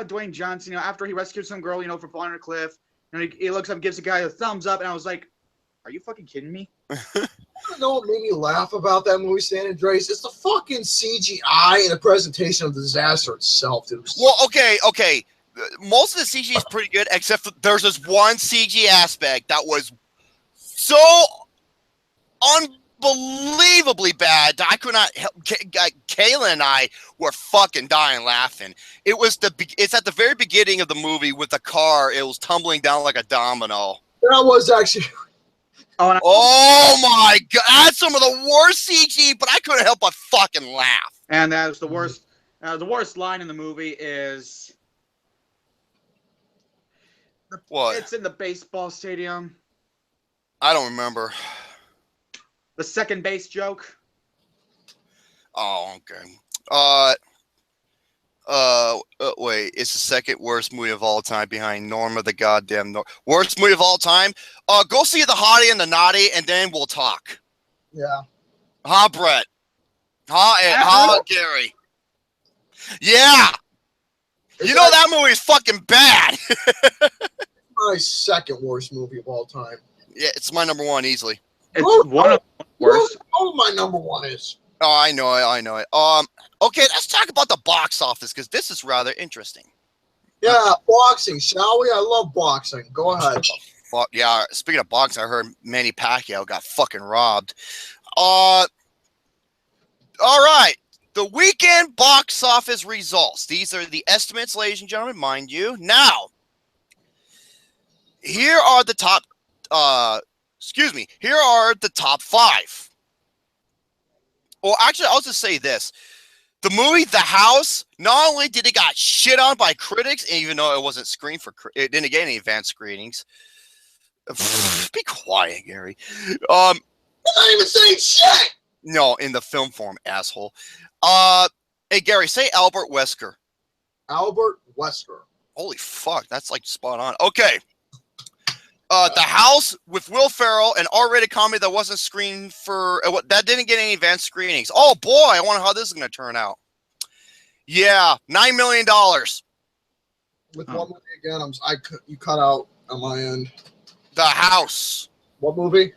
Dwayne Johnson, after he rescued some girl, for falling on a cliff, he looks up and gives the guy a thumbs up, and I was like, are you fucking kidding me? I don't know what made me laugh about that movie, San Andreas. It's the fucking CGI and the presentation of the disaster itself, dude. Well, okay. Most of the CG is pretty good, except for there's this one CG aspect that was so unbelievably bad that I could not help. Kayla and I were fucking dying laughing. It's at the very beginning of the movie with the car. It was tumbling down like a domino. That was actually... Oh my God, that's some of the worst CG, but I couldn't help but fucking laugh. And that was the worst. The worst line in the movie is... What? It's in the baseball stadium. I don't remember. The second base joke. Oh, okay. Wait, it's the second worst movie of all time behind Norma the goddamn worst movie of all time. Go see The Hottie and the Naughty, and then we'll talk. Yeah. Huh, Brett? Huh, Gary? Yeah. That movie is fucking bad. My second worst movie of all time. Yeah, it's my number 1 easily. It's one of the worst. Oh, my number 1 is. Oh, I know it. Okay, let's talk about the box office because this is rather interesting. Yeah, boxing, shall we? I love boxing. Go ahead. Fuck yeah! Speaking of boxing, I heard Manny Pacquiao got fucking robbed. All right, the weekend box office results. These are the estimates, ladies and gentlemen, mind you. Now, here are the top. Here are the top 5. Well, actually, I'll just say this. The movie The House, not only did it got shit on by critics, even though it wasn't screened it didn't get any advanced screenings. Be quiet, Gary. I'm not even saying shit! No, in the film form, asshole. Hey, Gary, say Albert Wesker. Albert Wesker. Holy fuck, that's like spot on. Okay. The House with Will Ferrell, an R-rated comedy that wasn't screened that didn't get any advanced screenings. Oh boy, I wonder how this is going to turn out. Yeah, $9 million. With what movie again? You cut out on my end. The House. What movie?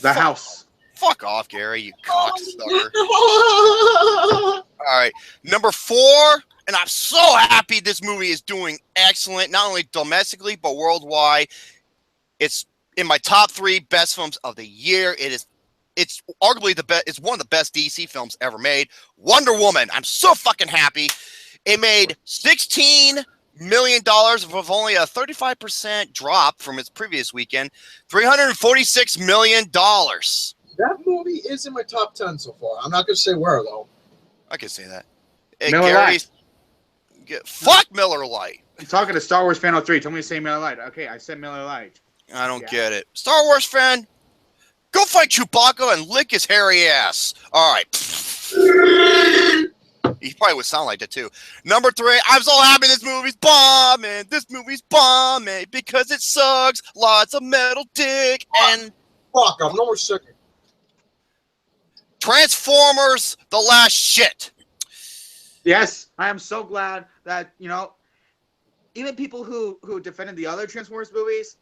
The House. Fuck off, Gary, you cocksucker. All right, number 4. And I'm so happy this movie is doing excellent, not only domestically, but worldwide. It's in my top 3 best films of the year. It's arguably the best. It's one of the best DC films ever made. Wonder Woman. I'm so fucking happy. It made $16 million with only a 35% drop from its previous weekend. $346 million. That movie is in my top 10 so far. I'm not going to say where, though. I can say that. Miller Lite. Fuck Miller Lite. I'm talking to Star Wars fan 03. Told me to say Miller Lite. Okay, I said Miller Lite. I don't get it. Star Wars fan, go fight Chewbacca and lick his hairy ass. All right. He probably would sound like that too. Number 3, I'm so happy this movie's bombing. This movie's bombing because it sucks. Lots of metal dick and fuck. I'm no more sick. Transformers: The Last Shit. Yes, I am so glad that even people who defended the other Transformers movies.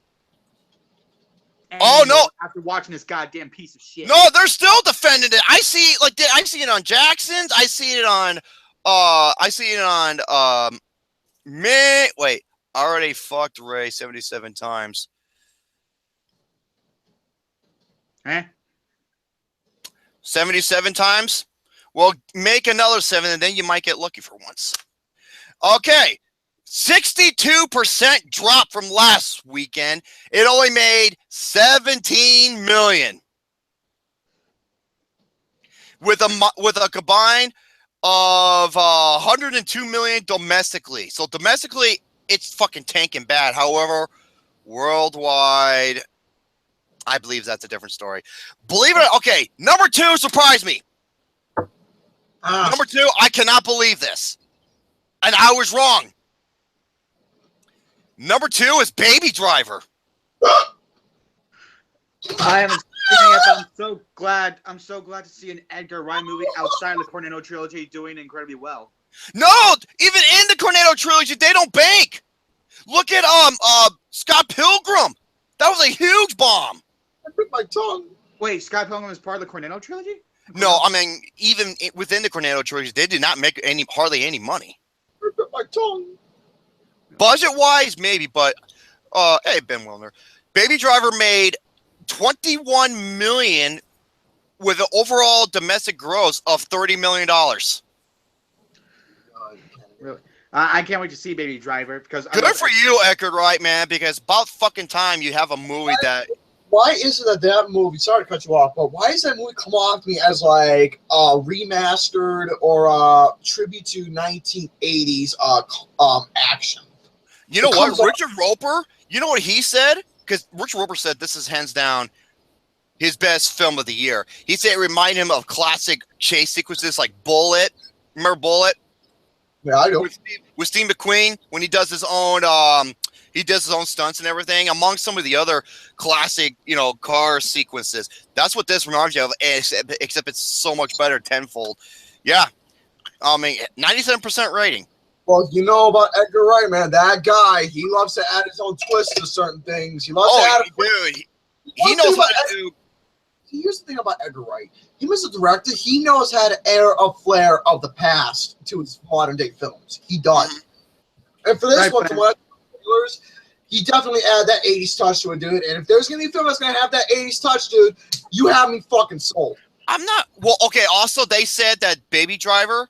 No! After watching this goddamn piece of shit. No, they're still defending it. I see it on Jackson's. I see it on. Wait, I already fucked Ray 77 times. Eh? 77 times? Well, make another 7, and then you might get lucky for once. Okay. 62% drop from last weekend. It only made $17 million. With a combine of $102 million domestically. So domestically, it's fucking tanking bad. However, worldwide, I believe that's a different story. Believe it. Okay, number 2 surprised me. Number 2, I cannot believe this. And I was wrong. Number 2 is Baby Driver. I haven't seen it, but I'm so glad to see an Edgar Wright movie outside of the Cornetto trilogy doing incredibly well. No, even in the Cornetto trilogy, they don't bank. Look at Scott Pilgrim. That was a huge bomb. I bit my tongue. Wait, Scott Pilgrim is part of the Cornetto trilogy? No, I mean even within the Cornetto trilogy, they did not make hardly any money. I bit my tongue. Budget-wise, maybe, but hey, Ben Wilner. Baby Driver made $21 million with an overall domestic gross of $30 million. Really? I can't wait to see Baby Driver because good for you, Edgar Wright, man. Because about fucking time you have a movie that. Why is it that movie? Sorry to cut you off, but why does that movie come off to me as like a remastered or a tribute to 1980s action? You know what, Richard Roper? You know what he said? Because Richard Roper said this is hands down his best film of the year. He said it reminded him of classic chase sequences like Bullet. Remember Bullet? Yeah, I do. With Steve McQueen when he does his own stunts and everything, among some of the other classic, car sequences. That's what this reminds you of, except it's so much better tenfold. Yeah. I mean, 97% rating. Well, you know about Edgar Wright, man. That guy, he loves to add his own twist to certain things. He loves to add dude. He knows how to do. Here's the thing about Edgar Wright. He was a director. He knows how to add a flair of the past to his modern day films. He does. Mm-hmm. And for this one, he definitely added that 80s touch to it, dude. And if there's going to be a film that's going to have that 80s touch, dude, you have me fucking sold. I'm not. Well, okay. Also, they said that Baby Driver,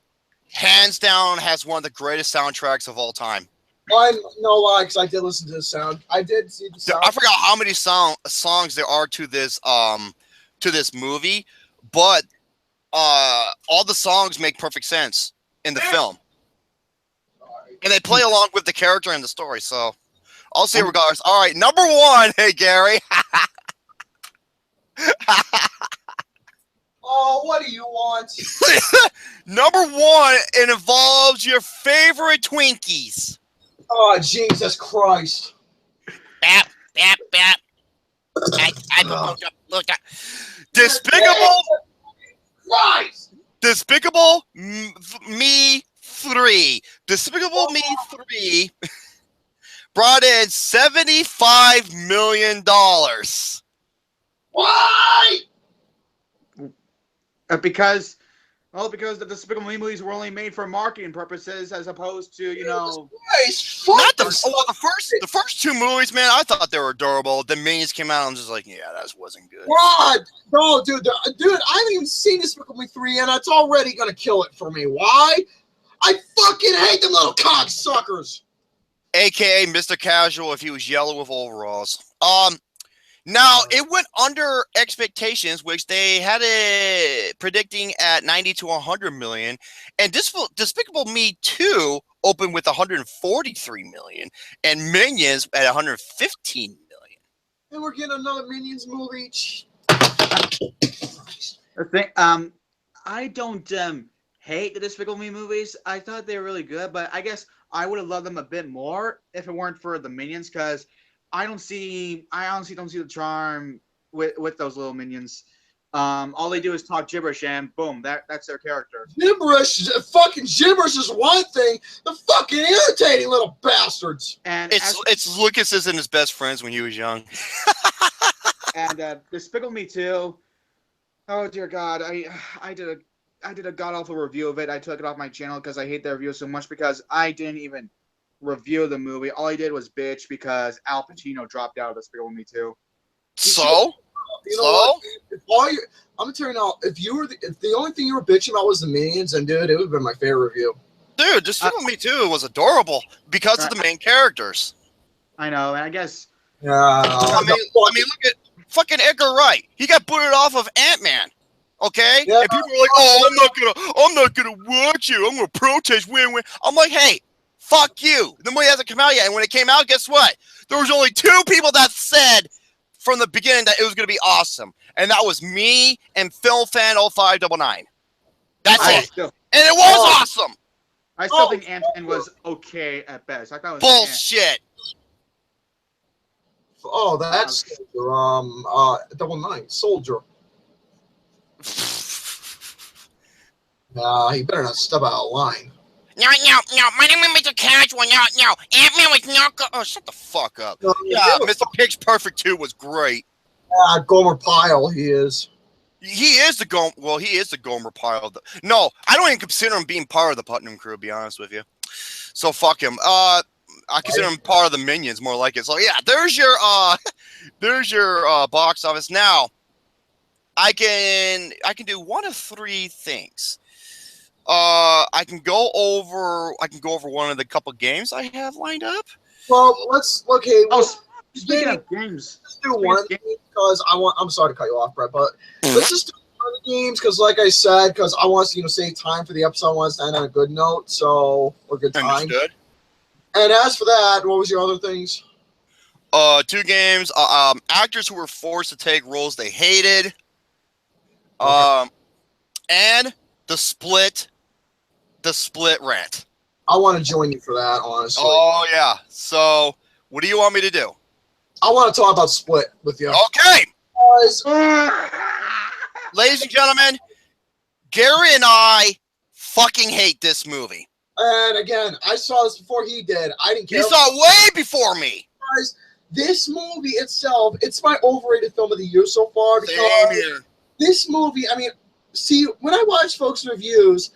hands down, has one of the greatest soundtracks of all time. I no lie, because I did listen to the sound. I did see the sound. I forgot how many songs there are to this movie, but all the songs make perfect sense in the film, and they play along with the character and the story. So, I'll say regardless. All right, number 1. Hey, Gary. Oh, what do you want? Number 1, it involves your favorite Twinkies. Oh, Jesus Christ. Bap, bap, bap. Despicable Me 3. Despicable Me 3 brought in $75 million. Why? Because the Despicable Me movies were only made for marketing purposes, as opposed to not the first 2 movies, man. I thought they were adorable. The Minions came out, and I'm just like, yeah, that wasn't good. God, no, dude, I haven't even seen Despicable Me 3, and it's already gonna kill it for me. Why? I fucking hate them little cocksuckers. AKA Mr. Casual if he was yellow with overalls. Now it went under expectations, which they had it predicting at 90 to 100 million, and Despicable Me 2 opened with 143 million, and Minions at 115 million. And we're getting another Minions movie. The thing, I don't hate the Despicable Me movies. I thought they were really good, but I guess I would have loved them a bit more if it weren't for the Minions, because I honestly don't see the charm with those little minions. All they do is talk gibberish, and boom, that's their character. Gibberish, fucking gibberish is one thing. The fucking irritating little bastards. And it's Lucas's and his best friends when he was young. And Despicable Me 2. Oh dear God, I did a god awful review of it. I took it off my channel because I hate that review so much, because I didn't even review the movie. All I did was bitch because Al Pacino dropped out of Despicable Me 2. So? You know what? I'm gonna tell you now. If the only thing you were bitching about was the Minions, and dude, it would have been my favorite review. Dude, Despicable Me 2 was adorable because of the main characters. I know, and I guess. Yeah. I mean, look at fucking Edgar Wright. He got booted off of Ant-Man. Okay? Yeah. And people were like, "Oh, I'm not gonna watch you. I'm gonna protest. Win." I'm like, "Hey, fuck you." The movie hasn't come out yet, and when it came out, guess what? There was only 2 people that said from the beginning that it was gonna be awesome, and that was me and FilmFan0599. That's it. And it was awesome. I still think Ant-Man was okay at best. I thought it was bullshit. Oh, that's Double Nine Soldier. Nah, he better not step out of line. No. My name is Mr. Casual. No. Ant-Man was not good. Oh, shut the fuck up. No, Yeah, Mr. Pig's Perfect 2 was great. Gomer Pyle, he is. He is the Gomer Pyle. No, I don't even consider him being part of the Putnam crew, to be honest with you. So fuck him. I consider him part of the Minions, more like it. So yeah, there's your box office. Now, I can do one of 3 things. I can go over one of the couple games I have lined up. Well, speaking of games, let's do one because I'm sorry to cut you off, Brett, but let's just do one of the games because, like I said, because I want to save time for the episode. I want us to end on a good note, so we're good time. Understood. And as for that, what was your other things? 2 games. Actors who were forced to take roles they hated. And the split rant. I want to join you for that, honestly. Oh yeah. So, what do you want me to do? I want to talk about Split with you. Okay. Ladies and gentlemen, Gary and I fucking hate this movie. And again, I saw this before he did. I didn't care. He saw it way before me. Guys, this movie itself, it's my overrated film of the year so far. Because Same here. This movie, I mean, see, when I watch folks' reviews,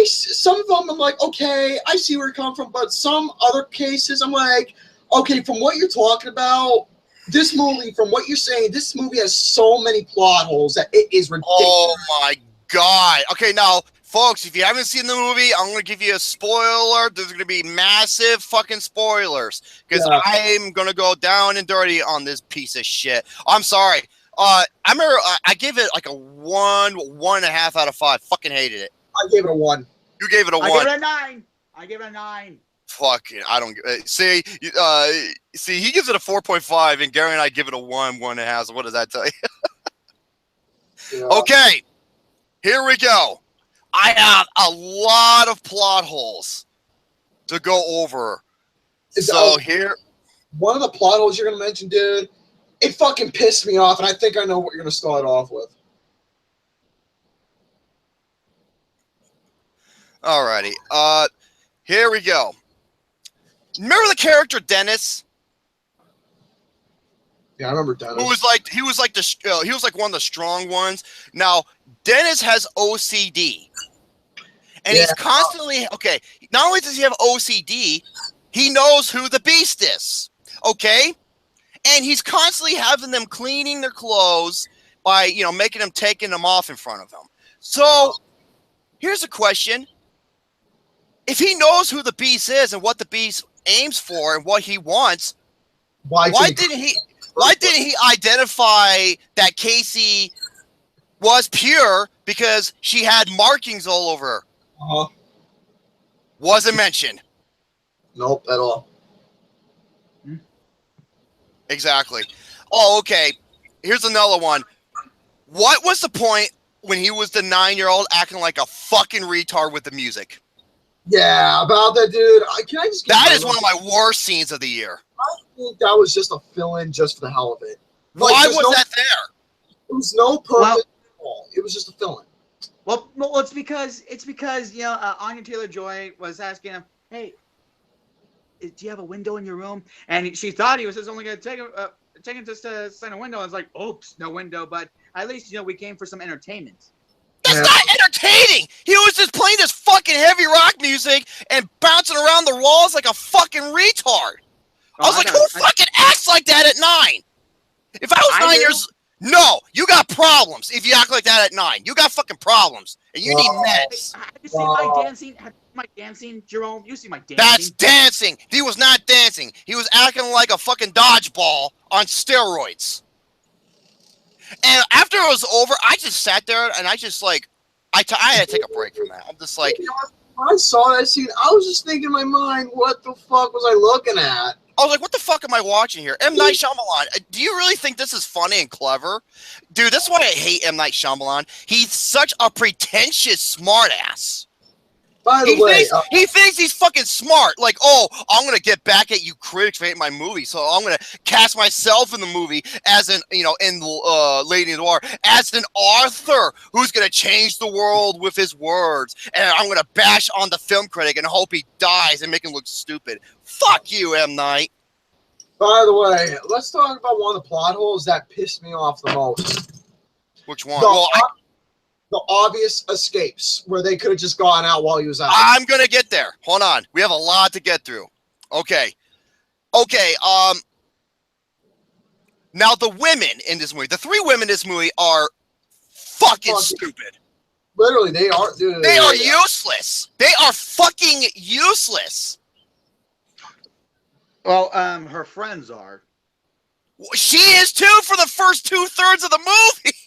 some of them I'm like, okay, I see where it comes from, but some other cases I'm like, okay, from what you're talking about, this movie, from what you're saying, this movie has so many plot holes that it is ridiculous. Oh my God. Okay, now, folks, if you haven't seen the movie, I'm going to give you a spoiler. There's going to be massive fucking spoilers because I'm going to go down and dirty on this piece of shit. I'm sorry. I remember I gave it like a 1.5 out of 5. Fucking hated it. I gave it a 1. You gave it a 1. I gave it a 9. Fuck it. I don't see. See, he gives it a 4.5, and Gary and I give it a 1.5. So what does that tell you? Yeah. Okay, here we go. I have a lot of plot holes to go over. Here, one of the plot holes you're gonna mention, dude, it fucking pissed me off, and I think I know what you're gonna start off with. Alrighty. Here we go. Remember the character Dennis? Yeah, I remember Dennis. He was like one of the strong ones. Now Dennis has OCD, and he's constantly okay. Not only does he have OCD, he knows who the Beast is. Okay, and he's constantly having them cleaning their clothes by making them taking them off in front of him. So here's a question. if he knows who the Beast is and what the Beast aims for and what he wants, why didn't he identify that Casey was pure because she had markings all over her? Uh-huh. Wasn't mentioned. Nope, at all. Exactly. Oh, okay. Here's another one. What was the point when he was the 9-year-old acting like a fucking retard with the music? Yeah, about that, dude. Can I just? That is one of my worst scenes of the year. I think that was just a fill-in, just for the hell of it. Like, why was that there? There was no purpose at all. It was just a fill-in. Well, it's because Anya Taylor-Joy was asking him, "Hey, do you have a window in your room?" And she thought he was just only going to take him just to sign a window. I was like, "Oops, no window." But at least we came for some entertainment. That's not entertaining. He was just playing this fucking heavy rock music and bouncing around the walls like a fucking retard. I was like, who fucking acts like that at 9? If I was 9 years, no, you got problems. If you act like that at 9, you got fucking problems, and you need meds. Have you seen my dancing? Have you seen my dancing, Jerome? You see my dancing? That's dancing. He was not dancing. He was acting like a fucking dodgeball on steroids. And after it was over, I just sat there and I just like, I had to take a break from that. I'm just like, I saw that scene. I was just thinking in my mind, what the fuck was I looking at? I was like, what the fuck am I watching here? M. Night Shyamalan. Do you really think this is funny and clever? Dude, that's why I hate M. Night Shyamalan. He's such a pretentious smartass. By the way, he thinks he's fucking smart. Like, oh, I'm gonna get back at you critics for hating my movie, so I'm gonna cast myself in the movie as an, in Lady in the Water, as an author who's gonna change the world with his words, and I'm gonna bash on the film critic and hope he dies and make him look stupid. Fuck you, M. Night. By the way, let's talk about one of the plot holes that pissed me off the most. Which one? The obvious escapes where they could have just gone out while he was out. I'm going to get there. Hold on. We have a lot to get through. Okay. Now the women in this movie, the 3 women in this movie are fucking stupid. Literally, they are. Dude, they are useless. They are fucking useless. Well, her friends are. She is too for the first 2/3 of the movie.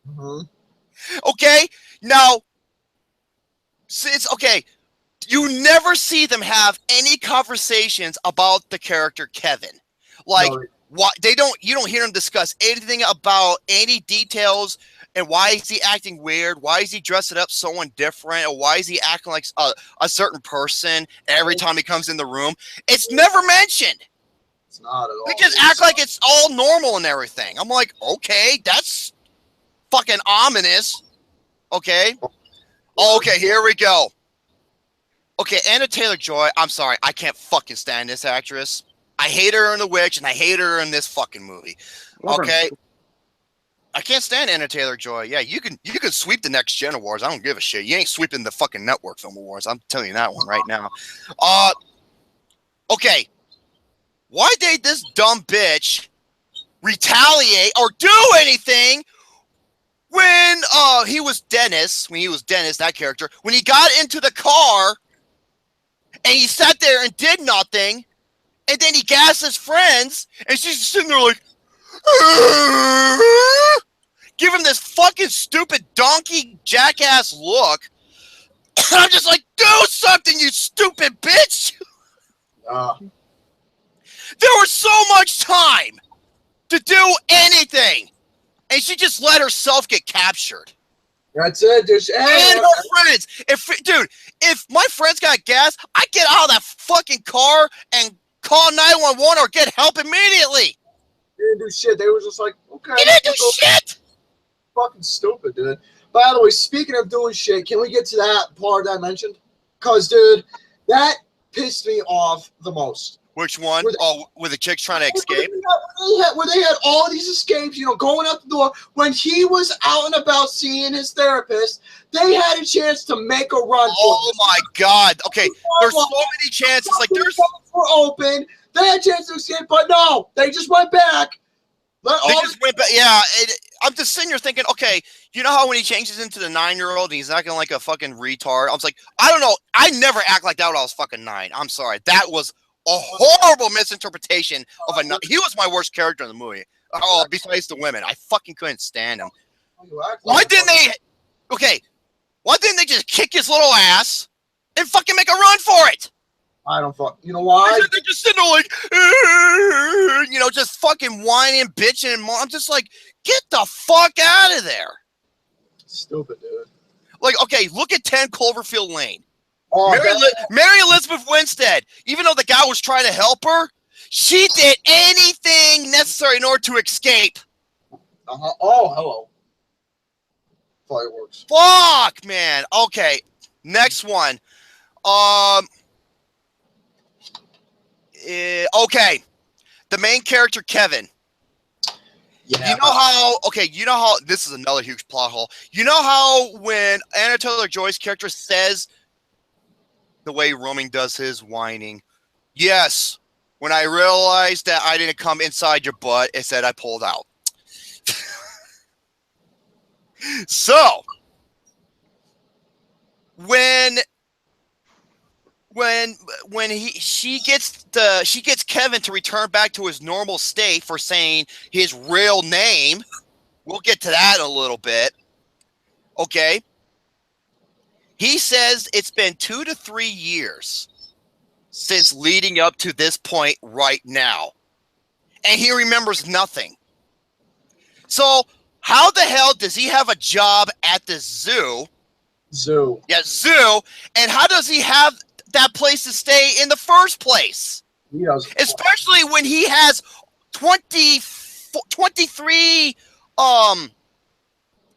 Mm-hmm. Okay, now, it's okay. You never see them have any conversations about the character Kevin. Like, what you don't hear them discuss anything about any details and why is he acting weird? Why is he dressing up someone different? Or why is he acting like a certain person every time he comes in the room? It's never mentioned. It's not at all. They just act like it's all normal and everything. I'm like, okay, that's fucking ominous. Okay. Okay, here we go. Okay, Anya Taylor-Joy, I'm sorry, I can't fucking stand this actress. I hate her in The Witch, and I hate her in this fucking movie. Okay? I can't stand Anya Taylor-Joy. Yeah, you can sweep the Next Gen Awards. I don't give a shit. You ain't sweeping the fucking Network Film Awards. I'm telling you that one right now. Okay. Why did this dumb bitch retaliate or do anything when he was Dennis, that character, when he got into the car and he sat there and did nothing, and then he gassed his friends, and she's just sitting there like, give him this fucking stupid donkey jackass look. I'm just like, do something, you stupid bitch. There was so much time to do anything, and she just let herself get captured. That's it. And her friends. If my friends got gas, I'd get out of that fucking car and call 911 or get help immediately. They didn't do shit. They were just like, okay. They didn't do shit. Fucking stupid, dude. By the way, speaking of doing shit, can we get to that part that I mentioned? Because, dude, that pissed me off the most. Which one? Where the chick's trying to escape? Where they had all these escapes, going out the door. When he was out and about seeing his therapist, they had a chance to make a run. Oh my God! Okay, there's so many chances. Like there's were open. They had a chance to escape, but no, they just went back. They just went back. Yeah, I'm just sitting here thinking, okay, you know how when he changes into the 9-year-old and he's acting like a fucking retard? I was like, I don't know. I never act like that when I was fucking 9. I'm sorry. That was a horrible misinterpretation of a. He was my worst character in the movie. Oh, besides the women, I fucking couldn't stand him. Why didn't they? Okay, why didn't they just kick his little ass and fucking make a run for it? I don't fuck. You know why? They're just sitting there like, you know, just fucking whining, bitching, and I'm just like, get the fuck out of there. Stupid, dude. Like, okay, look at 10 Cloverfield Lane. Oh, Mary Elizabeth Winstead, even though the guy was trying to help her, she did anything necessary in order to escape. Oh, hello. Fireworks. Fuck, man. Okay, next one. Okay, the main character Kevin. Yeah. You know how this is another huge plot hole. You know how when Anna Taylor-Joy's character says the way Romy does his whining, yes, when I realized that I didn't come inside your butt, it said I pulled out. So when she gets Kevin to return back to his normal state for saying his real name, we'll get to that in a little bit. Okay. He says it's been 2 to 3 years since leading up to this point right now. And he remembers nothing. So how the hell does he have a job at the zoo? Zoo. Yeah, zoo. And how does he have that place to stay in the first place? He does. Especially when he has 23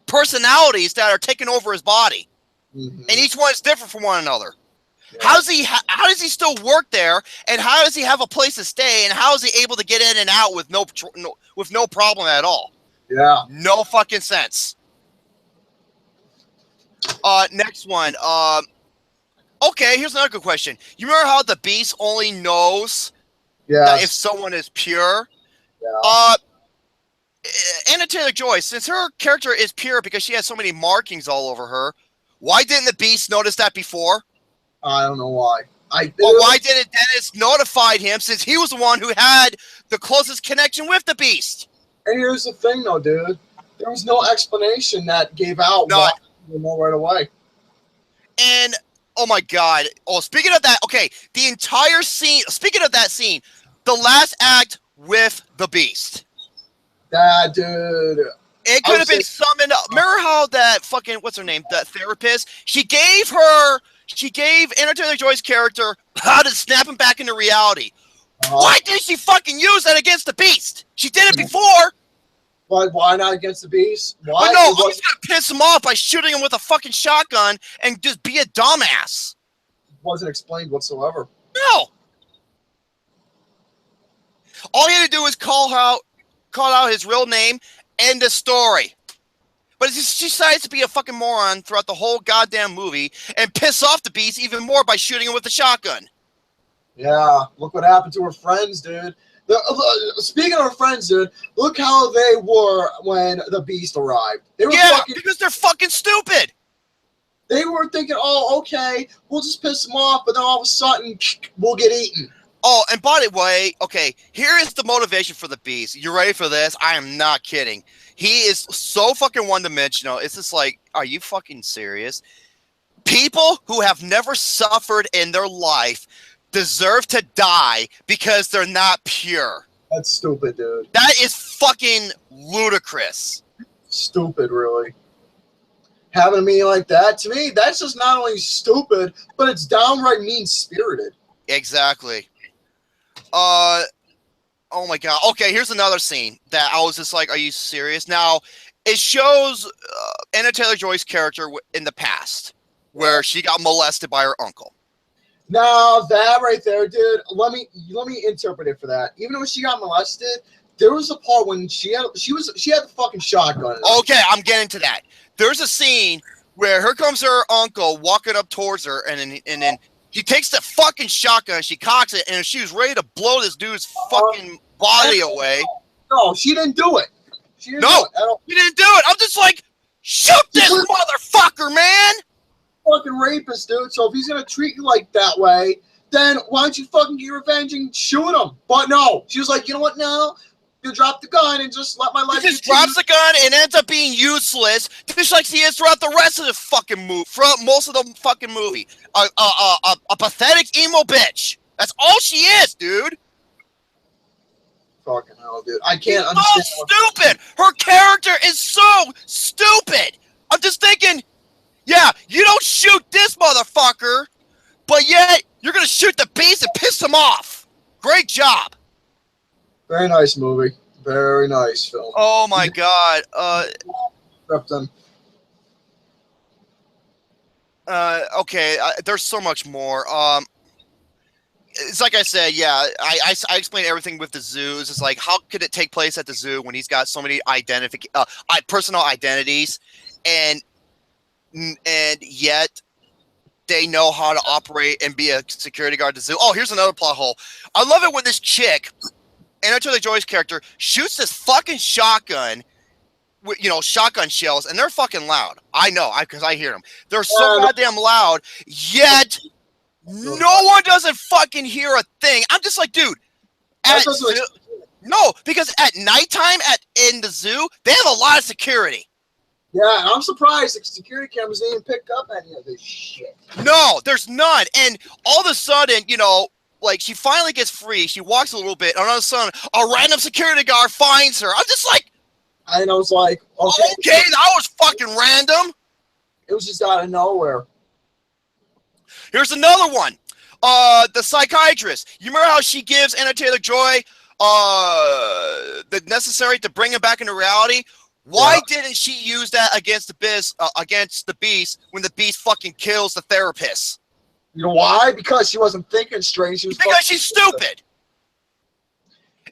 personalities that are taking over his body. Mm-hmm. And each one is different from one another. Yeah. How does he still work there? And how does he have a place to stay? And how is he able to get in and out with no problem at all? Yeah. No fucking sense. Next one. Okay, here's another good question. You remember how the Beast only knows that if someone is pure? Yeah. Anna Taylor-Joy, since her character is pure because she has so many markings all over her, why didn't the Beast notice that before? I don't know why. Or why didn't Dennis notify him since he was the one who had the closest connection with the Beast? And here's the thing, though, dude. There was no explanation that gave out why you know right away. And oh my god! Oh, speaking of that, okay, the entire scene. Speaking of that scene, the last act with the Beast. That dude. It could have been summoned up. Remember how that fucking what's her name? That therapist. She gave Anna Taylor-Joy's character how to snap him back into reality. Why didn't she fucking use that against the Beast? She did it before. Why not against the Beast? Why? But no, I'm just gonna piss him off by shooting him with a fucking shotgun and just be a dumbass. Wasn't explained whatsoever. No. All he had to do was call out his real name, end the story. But she decides to be a fucking moron throughout the whole goddamn movie and piss off the Beast even more by shooting him with a shotgun. Yeah, look what happened to her friends, dude. Speaking of her friends, dude, look how they were when the Beast arrived. They were because they're fucking stupid. They were thinking, oh, okay, we'll just piss them off, but then all of a sudden, we'll get eaten. Oh, and by the way, okay, here is the motivation for the Beast. You ready for this? I am not kidding. He is so fucking one-dimensional. It's just like, are you fucking serious? People who have never suffered in their life deserve to die because they're not pure. That's stupid, dude. That is fucking ludicrous. Stupid, really. Having a meeting like that, to me, that's just not only stupid, but it's downright mean-spirited. Exactly. Oh my god. Okay, here's another scene that I was just like, are you serious? Now, it shows Anna Taylor-Joy's character in the past where she got molested by her uncle. Now, that right there, dude, let me interpret it for that. Even when she got molested, there was a part when she had the fucking shotgun. Okay, I'm getting to that. There's a scene where here comes her uncle walking up towards her, and then he takes the fucking shotgun, she cocks it, and she was ready to blow this dude's fucking body away. No, she didn't do it. She didn't No, do it at all. you didn't do it. I'm just like, shoot this motherfucker, man. Fucking rapist, dude. So if he's gonna treat you like that way, then why don't you fucking get revenge and shoot him? But no, she was like, you know what? No, you drop the gun and just let my life. She just drops the gun and ends up being useless, just like she is throughout the rest of the fucking movie, throughout most of the fucking movie. A pathetic emo bitch. That's all she is, dude. Fucking hell, dude. I can't understand. So stupid. Her character is so stupid. I'm just thinking, yeah, you don't shoot this motherfucker, but yet you're gonna shoot the beast and piss him off. Great job. Very nice movie. Very nice film. Oh my god. Okay, there's so much more. It's like I said, yeah, I explained everything with the zoos. It's like, how could it take place at the zoo when he's got so many personal identities, and yet they know how to operate and be a security guard at the zoo. Oh, here's another plot hole. I love it when this chick, Anna Taylor-Joy's character, shoots this fucking shotgun, shotgun shells, and they're fucking loud. I know, because I hear them. They're so goddamn loud, yet no one doesn't fucking hear a thing. I'm just like, dude. No, because at nighttime in the zoo, they have a lot of security. Yeah, I'm surprised the security cameras didn't even pick up any of this shit. No, there's none. And all of a sudden, like, she finally gets free. She walks a little bit, and all of a sudden, a random security guard finds her. I'm just like, and I was like, okay, that was fucking random. It was just out of nowhere. Here's another one. The psychiatrist. You remember how she gives Anna Taylor-Joy the necessary to bring him back into reality? Why didn't she use that against the beast when the beast fucking kills the therapist? You know why? Because she wasn't thinking straight. Because she's stupid.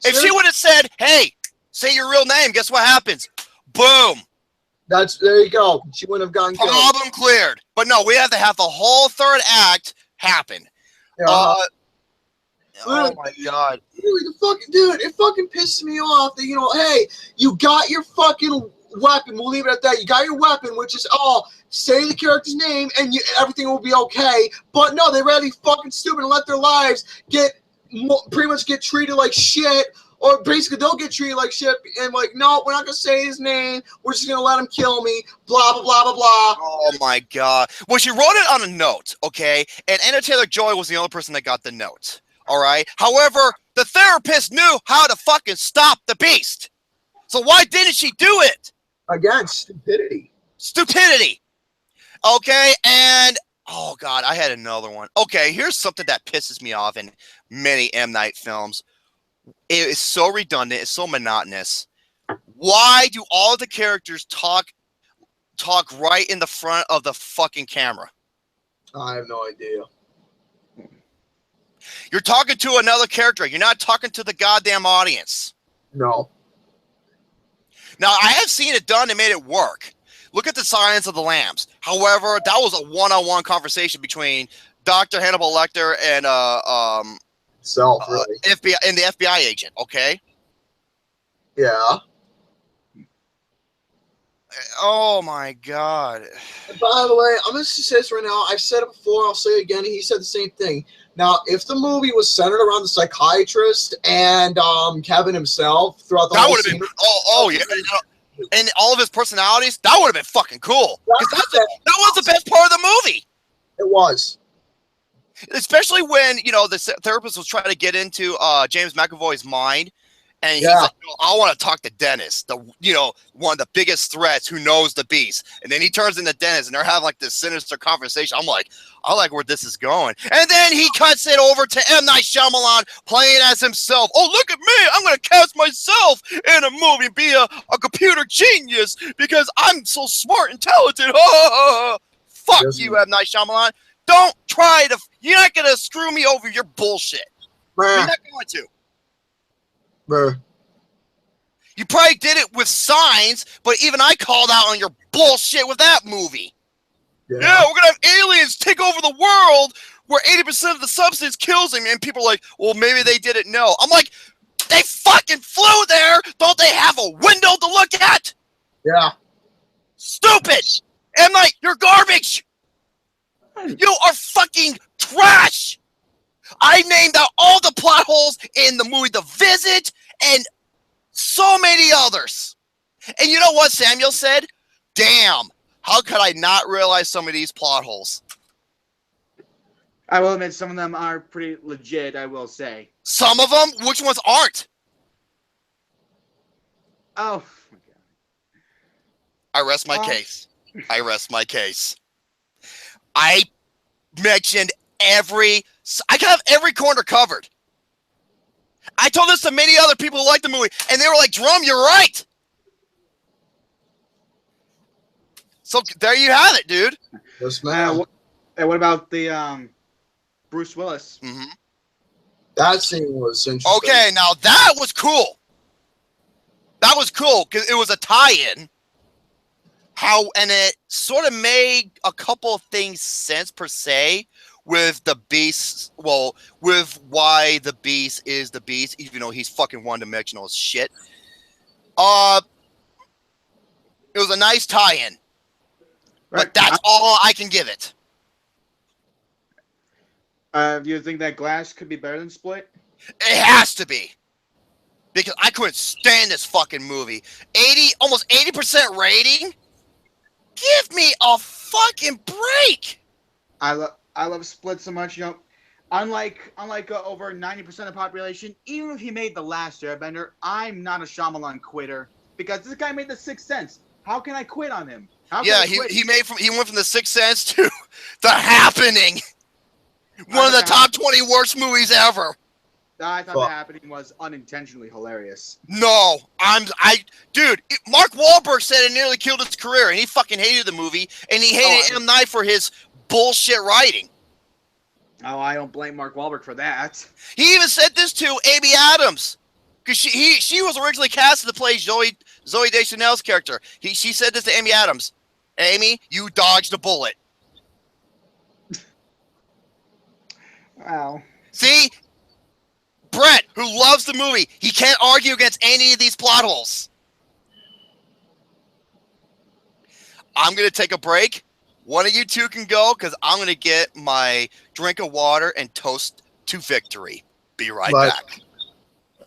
If she would have said, "Hey, say your real name," guess what happens? Boom. There you go. She wouldn't have gotten killed. Problem cleared. But no, we have to have the whole third act happen. Yeah. Oh my god. Dude, it fucking pisses me off that, hey, you got your fucking weapon. We'll leave it at that. You got your weapon, which is, say the character's name and everything will be okay. But no, they're really fucking stupid and let their lives pretty much get treated like shit. Or basically, they'll get treated like shit and like, no, we're not going to say his name. We're just going to let him kill me. Blah, blah, blah, blah, blah. Oh, my God. Well, she wrote it on a note, okay? And Anna Taylor-Joy was the only person that got the note, all right? However, the therapist knew how to fucking stop the beast. So why didn't she do it? Again, stupidity. Stupidity. Okay, and, oh, God, I had another one. Okay, here's something that pisses me off in many M. Night films. It is so redundant. It's so monotonous. Why do all the characters talk right in the front of the fucking camera? I have no idea. You're talking to another character. You're not talking to the goddamn audience. No. Now, I have seen it done and made it work. Look at the Silence of the Lambs. However, that was a one-on-one conversation between Dr. Hannibal Lecter and really. FBI and the FBI agent, okay? Yeah. Oh my God. And by the way, I'm gonna say this right now. I've said it before, I'll say it again, and he said the same thing. Now, if the movie was centered around the psychiatrist and Kevin himself throughout the whole scene, yeah. And all of his personalities, that would have been fucking cool. Because that was the best part of the movie. It was. Especially when, the therapist was trying to get into James McAvoy's mind. And he's like, I want to talk to Dennis, one of the biggest threats who knows the beast. And then he turns into Dennis and they're having like this sinister conversation. I'm like, I like where this is going. And then he cuts it over to M. Night Shyamalan playing as himself. Oh, look at me. I'm going to cast myself in a movie and be a computer genius because I'm so smart and talented. Fuck you, M. Night Shyamalan. Don't try to. You're not going to screw me over your bullshit. You're not going to. You probably did it with Signs, but even I called out on your bullshit with that movie. Yeah, we're gonna have aliens take over the world where 80% of the substance kills them, and people are like, well, maybe they didn't know. I'm like, They fucking flew there. Don't they have a window to look at? Yeah. Stupid. M. Night, you're garbage. You are fucking trash. I named out all the plot holes in the movie The Visit and so many others. And you know what Samuel said? Damn, how could I not realize some of these plot holes? I will admit some of them are pretty legit, I will say. Some of them? Which ones aren't? Oh, my God. I rest my case. I rest my case. I mentioned I have every corner covered. I told this to many other people who like the movie, and they were like, Drum, you're right. So there you have it, dude. Yes, man. And what about the Bruce Willis? Mm-hmm. That scene was interesting. Okay, now that was cool. That was cool because it was a tie-in. And it sort of made a couple of things sense per se with the Beast. Well, with why the Beast is the Beast, even though he's fucking one-dimensional as shit. It was a nice tie-in. Right. But that's all I can give it. Do you think that Glass could be better than Split? It has to be. Because I couldn't stand this fucking movie. Almost 80% rating? Give me a fucking break. I love Split so much, you know. Unlike over 90% of the population, even if he made The Last Airbender, I'm not a Shyamalan quitter because this guy made The Sixth Sense. How can I quit on him? He went from The Sixth Sense to The Happening. One of the top 20 worst movies ever. I thought The Happening was unintentionally hilarious. No, dude, Mark Wahlberg said it nearly killed his career, and he fucking hated the movie, and he hated M. Night for his bullshit writing. Oh, I don't blame Mark Wahlberg for that. He even said this to Amy Adams, because she was originally cast to play Zoe Deschanel's character. She said this to Amy Adams. Amy, you dodged a bullet. Wow. See? Brett, who loves the movie, he can't argue against any of these plot holes. I'm going to take a break. One of you two can go, because I'm going to get my drink of water and toast to victory. Be right back.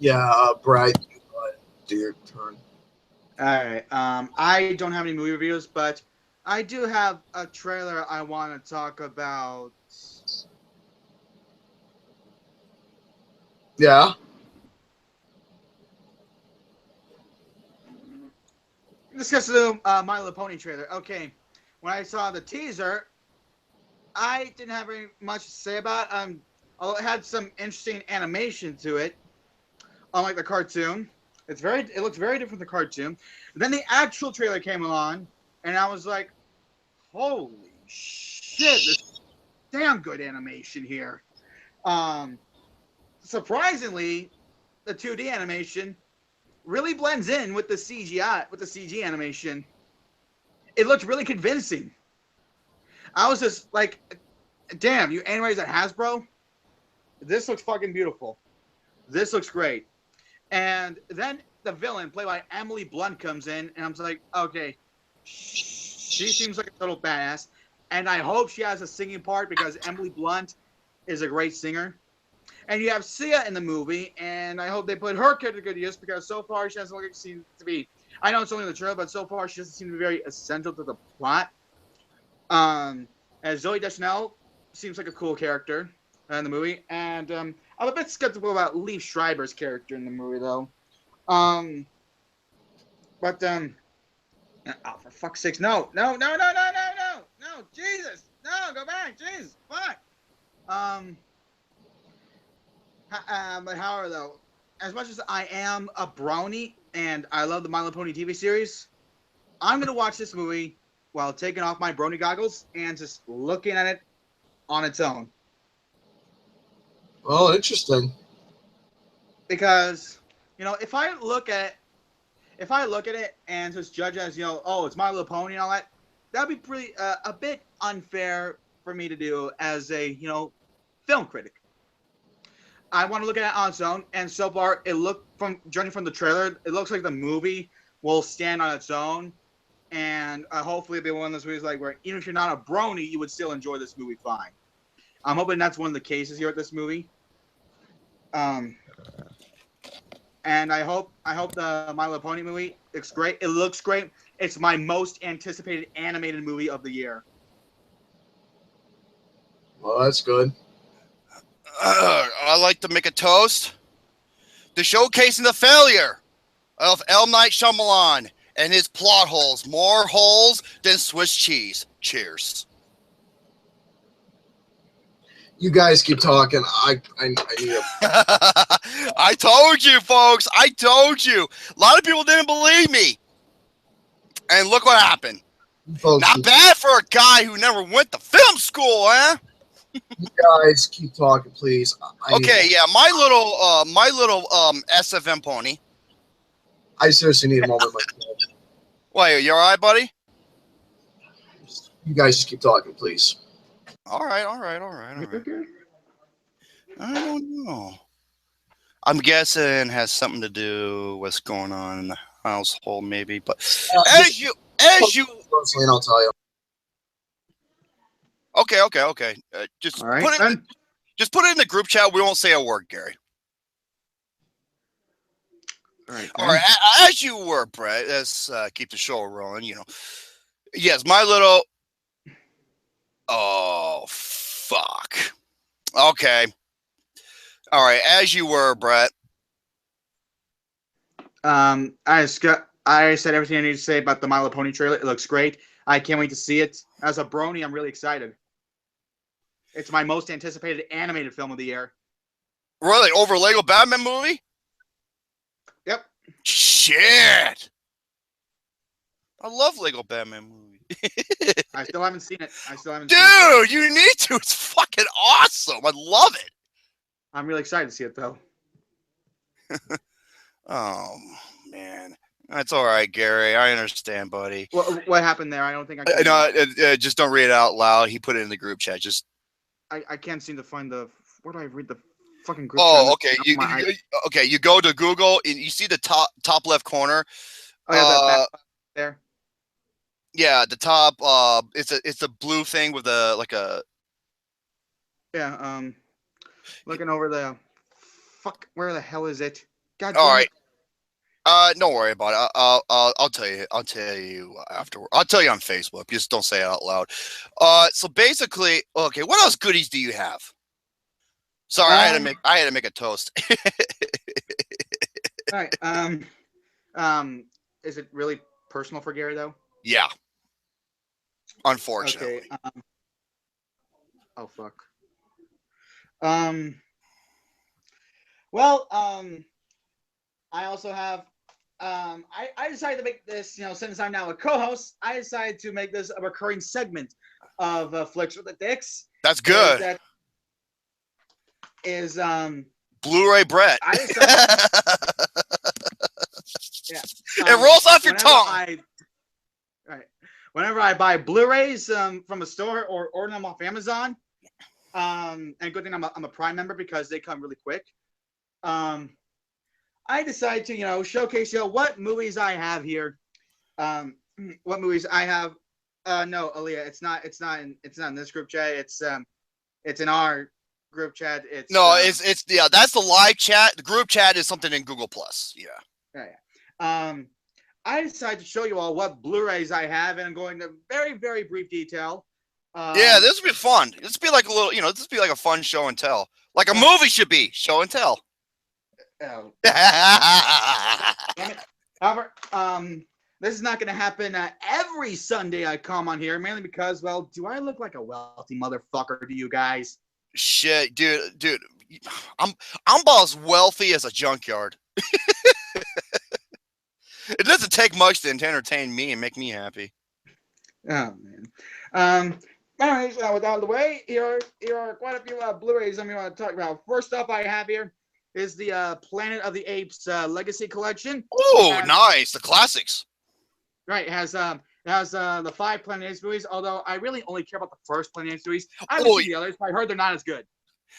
Yeah, Brett, do your turn. All right. I don't have any movie reviews, but I do have a trailer I want to talk about. Yeah. Discuss the My Little Pony trailer. Okay, when I saw the teaser, I didn't have very much to say about it. Although it had some interesting animation to it, unlike the cartoon. It looks very different from the cartoon. And then the actual trailer came along, and I was like, "Holy shit! There's damn good animation here." Surprisingly, the 2D animation really blends in with the CGI, with the CG animation. It looked really convincing. I was just like, damn, you animators at Hasbro, this looks fucking beautiful. This looks great. And then the villain, played by Emily Blunt, comes in, and I'm like, okay, she seems like a total badass. And I hope she has a singing part because Emily Blunt is a great singer. And you have Sia in the movie, and I hope they put her character to good use because so far she doesn't seem to be. I know it's only the trailer, but so far she doesn't seem to be very essential to the plot. As Zoe Deschanel seems like a cool character in the movie, and I'm a bit skeptical about Liev Schreiber's character in the movie, though. Oh, for fuck's sakes, no, Jesus, no, go back, Jesus, fuck. But however, though, as much as I am a brony and I love the My Little Pony TV series, I'm going to watch this movie while taking off my brony goggles and just looking at it on its own. Well, interesting. Because, you know, if I look at it and just judge as, you know, oh, it's My Little Pony and all that, that'd be pretty a bit unfair for me to do as a, you know, film critic. I want to look at it on its own, and so far it looked from judging from the trailer, it looks like the movie will stand on its own, and hopefully it'll be one of those movies like where even if you're not a brony, you would still enjoy this movie fine. I'm hoping that's one of the cases here with this movie. And I hope the My Little Pony movie looks great. It looks great. It's my most anticipated animated movie of the year. Well, that's good. I like to make a toast to showcasing the failure of M. Night Shyamalan and his plot holes. More holes than Swiss cheese. Cheers. You guys keep talking. I need a... I told you, folks. I told you. A lot of people didn't believe me. And look what happened. Folks, Not bad for a guy who never went to film school, huh? You guys keep talking, please. Okay, yeah, my little SFM pony. I seriously need a moment myself. Wait, you all right, buddy? You guys just keep talking, please. All right. I don't know. I'm guessing it has something to do with what's going on in the household, maybe. But as you, personally, I'll tell you. Okay. Just All right, put it in the group chat. We won't say a word, Gary. All right. As you were, Brett. Let's keep the show rolling. You know. Yes, my little. Oh fuck. Okay. All right. As you were, Brett. I said everything I need to say about the My Little Pony trailer. It looks great. I can't wait to see it. As a brony, I'm really excited. It's my most anticipated animated film of the year. Really? Over Lego Batman movie? Yep. Shit. I love Lego Batman movie. I still haven't seen it. Dude, you need to. It's fucking awesome. I love it. I'm really excited to see it, though. Oh, man. That's all right, Gary. I understand, buddy. What happened there? I don't think I can. No, just don't read it out loud. He put it in the group chat. Just. I can't seem to find the. Where do I read the fucking group chat? Oh, okay. You go to Google and you see the top left corner. Oh, yeah, that there. Yeah, the top. It's a blue thing with a. Yeah. Looking over the. Fuck. Where the hell is it? God. All right. Don't worry about it. I'll tell you. I'll tell you afterward. I'll tell you on Facebook. Just don't say it out loud. So basically, okay. What else goodies do you have? Sorry, I had to make a toast. All right. Is it really personal for Gary though? Yeah. Unfortunately. Okay. Oh fuck. Well. I also have. I decided to make this, since I'm now a co-host, I decided to make this a recurring segment of Flicks with the Dicks. That's good. That is Blu-ray Brett. I decided, yeah. It rolls off your tongue. Right. Whenever I buy Blu-rays from a store or order them off Amazon, and good thing I'm a Prime member because they come really quick. I decided to, showcase what movies I have here. What movies I have. No, Aaliyah, it's not in this group chat. It's in our group chat. It's that's the live chat. The group chat is something in Google Plus. Yeah. Yeah. I decided to show you all what Blu-rays I have, and I'm going into very, very brief detail. Yeah, this would be fun. This would be like a little, this would be like a fun show and tell, like a movie should be. Show and tell. Oh. However, this is not going to happen every Sunday I come on here, mainly because, well, do I look like a wealthy motherfucker to you guys? Shit, dude, I'm about as wealthy as a junkyard. It doesn't take much to entertain me and make me happy. Oh man. Anyways, with that out of the way, here are quite a few Blu-rays I'm going to talk about. First up, I have here is the Planet of the Apes Legacy Collection. Oh, nice, the classics. Right, it has the 5 Planet of the Apes movies. Although I really only care about the first Planet of the Apes movies. I haven't seen the others, but I heard they're not as good.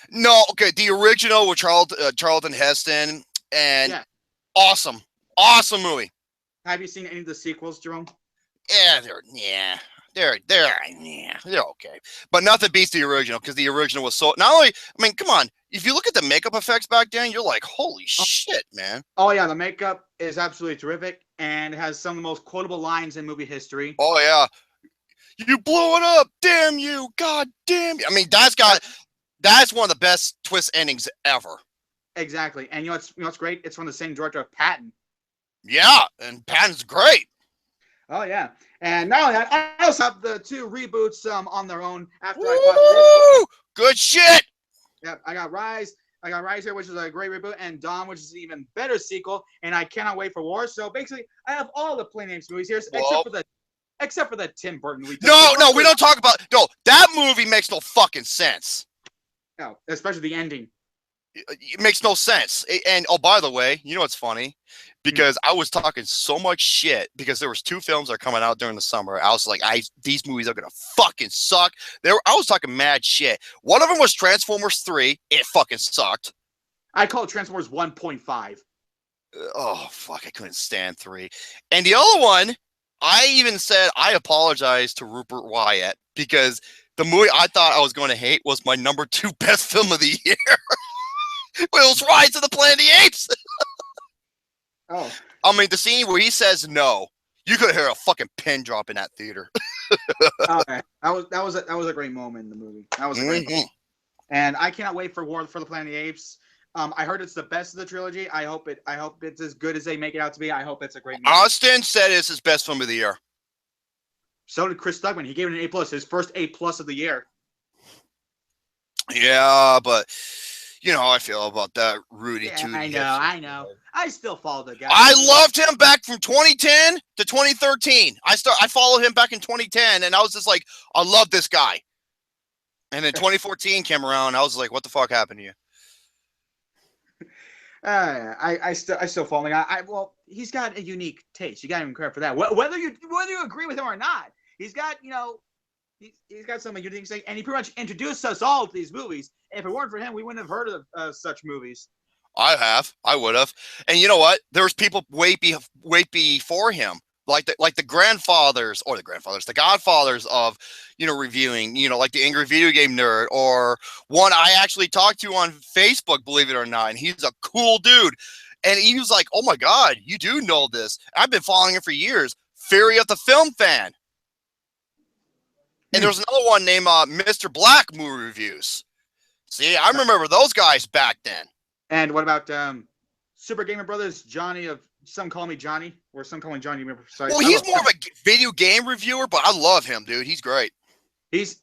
No, okay, the original with Charlton Heston and Awesome movie. Have you seen any of the sequels, Jerome? Yeah, they're okay, but nothing beats the original because the original was so. Not only, I mean, come on, if you look at the makeup effects back then, you're like, holy shit, man. Oh yeah, the makeup is absolutely terrific and it has some of the most quotable lines in movie history. Oh yeah, you blew it up, damn you, god damn you. I mean, that's one of the best twist endings ever. Exactly, and you know what's great? It's from the same director of Patton. Yeah, and Patton's great. Oh yeah, and not only that, I also have the 2 reboots on their own after I watched this. Good shit. Yep, I got Rise here, which is a great reboot, and Dawn, which is an even better sequel, and I cannot wait for War. So basically, I have all the Planet Apes movies here, except for the Tim Burton movie. No, we don't talk about. No, that movie makes no fucking sense. No, especially the ending. It makes no sense. And oh, by the way, you know what's funny? Because I was talking so much shit because there was 2 films that are coming out during the summer. I was like, these movies are gonna fucking suck. I was talking mad shit. One of them was Transformers 3. It fucking sucked. I call it Transformers 1.5. Oh fuck, I couldn't stand 3. And the other one, I even said I apologize to Rupert Wyatt because the movie I thought I was going to hate was my number 2 best film of the year. It was Rise of the Planet of the Apes. Oh. I mean, the scene where he says no, you could hear a fucking pin drop in that theater. Okay. That was a great moment in the movie. That was a great moment. And I cannot wait for War for the Planet of the Apes. I heard it's the best of the trilogy. I hope it's as good as they make it out to be. I hope it's a great movie. Austin said it's his best film of the year. So did Chris Stugman. He gave it an A+, his first A+ of the year. Yeah, but you know how I feel about that Rudy too. I know. I still follow the guy. I loved him back from 2010 to 2013. I followed him back in 2010, and I was just like, I love this guy. And then 2014 came around, and I was like, what the fuck happened to you? I still follow him. Well, he's got a unique taste. You got to give him credit for that. Whether you agree with him or not, he's got he's got some unique things, and he pretty much introduced us all to these movies. If it weren't for him, we wouldn't have heard of such movies. I would have. And you know what? There's people way before him, like the grandfathers, the godfathers of, reviewing, like the Angry Video Game Nerd, or one I actually talked to on Facebook, believe it or not. And he's a cool dude. And he was like, oh my God, you do know this. I've been following him for years. Fury of the Film Fan. And there's another one named Mr. Black Movie Reviews. See, I remember those guys back then. And what about Super Gamer Brothers, Johnny of Some Call Me Johnny, or Some Call Me Johnny? Sorry. Well, he's more of a video game reviewer, but I love him, dude. He's great.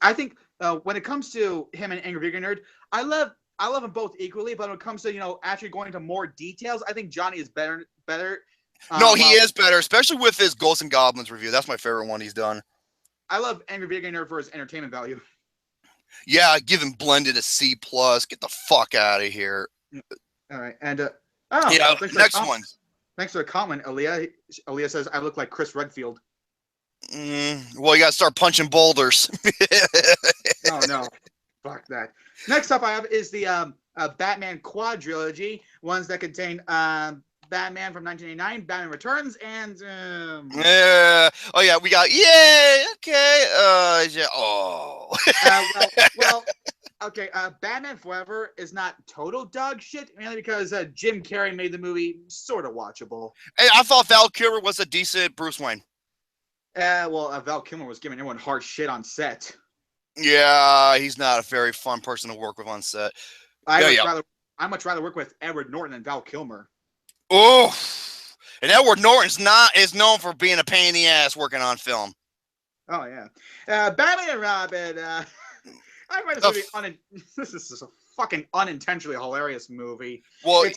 I think when it comes to him and Angry Video Nerd, I love them both equally. But when it comes to actually going into more details, I think Johnny is better. No, he is better, especially with his Ghosts and Goblins review. That's my favorite one he's done. I love Angry Video Game Nerd for his entertainment value. Yeah, give him blended a C+. Get the fuck out of here. All right, and next one. Thanks for the comment, Aaliyah. Aaliyah says I look like Chris Redfield. Well, you gotta start punching boulders. Oh no, fuck that. Next up, I have is the Batman quadrilogy, ones that contain Batman from 1989, Batman Returns, and oh yeah, we got okay. Yeah. Oh. Okay. Batman Forever is not total dog shit, mainly because Jim Carrey made the movie sort of watchable. Hey, I thought Val Kilmer was a decent Bruce Wayne. Val Kilmer was giving everyone hard shit on set. Yeah, he's not a very fun person to work with on set. I'd much rather work with Edward Norton than Val Kilmer. Oh, and Edward Norton's is known for being a pain in the ass working on film. Oh yeah, Batman and Robin. I read this movie. This is a fucking unintentionally hilarious movie. Well,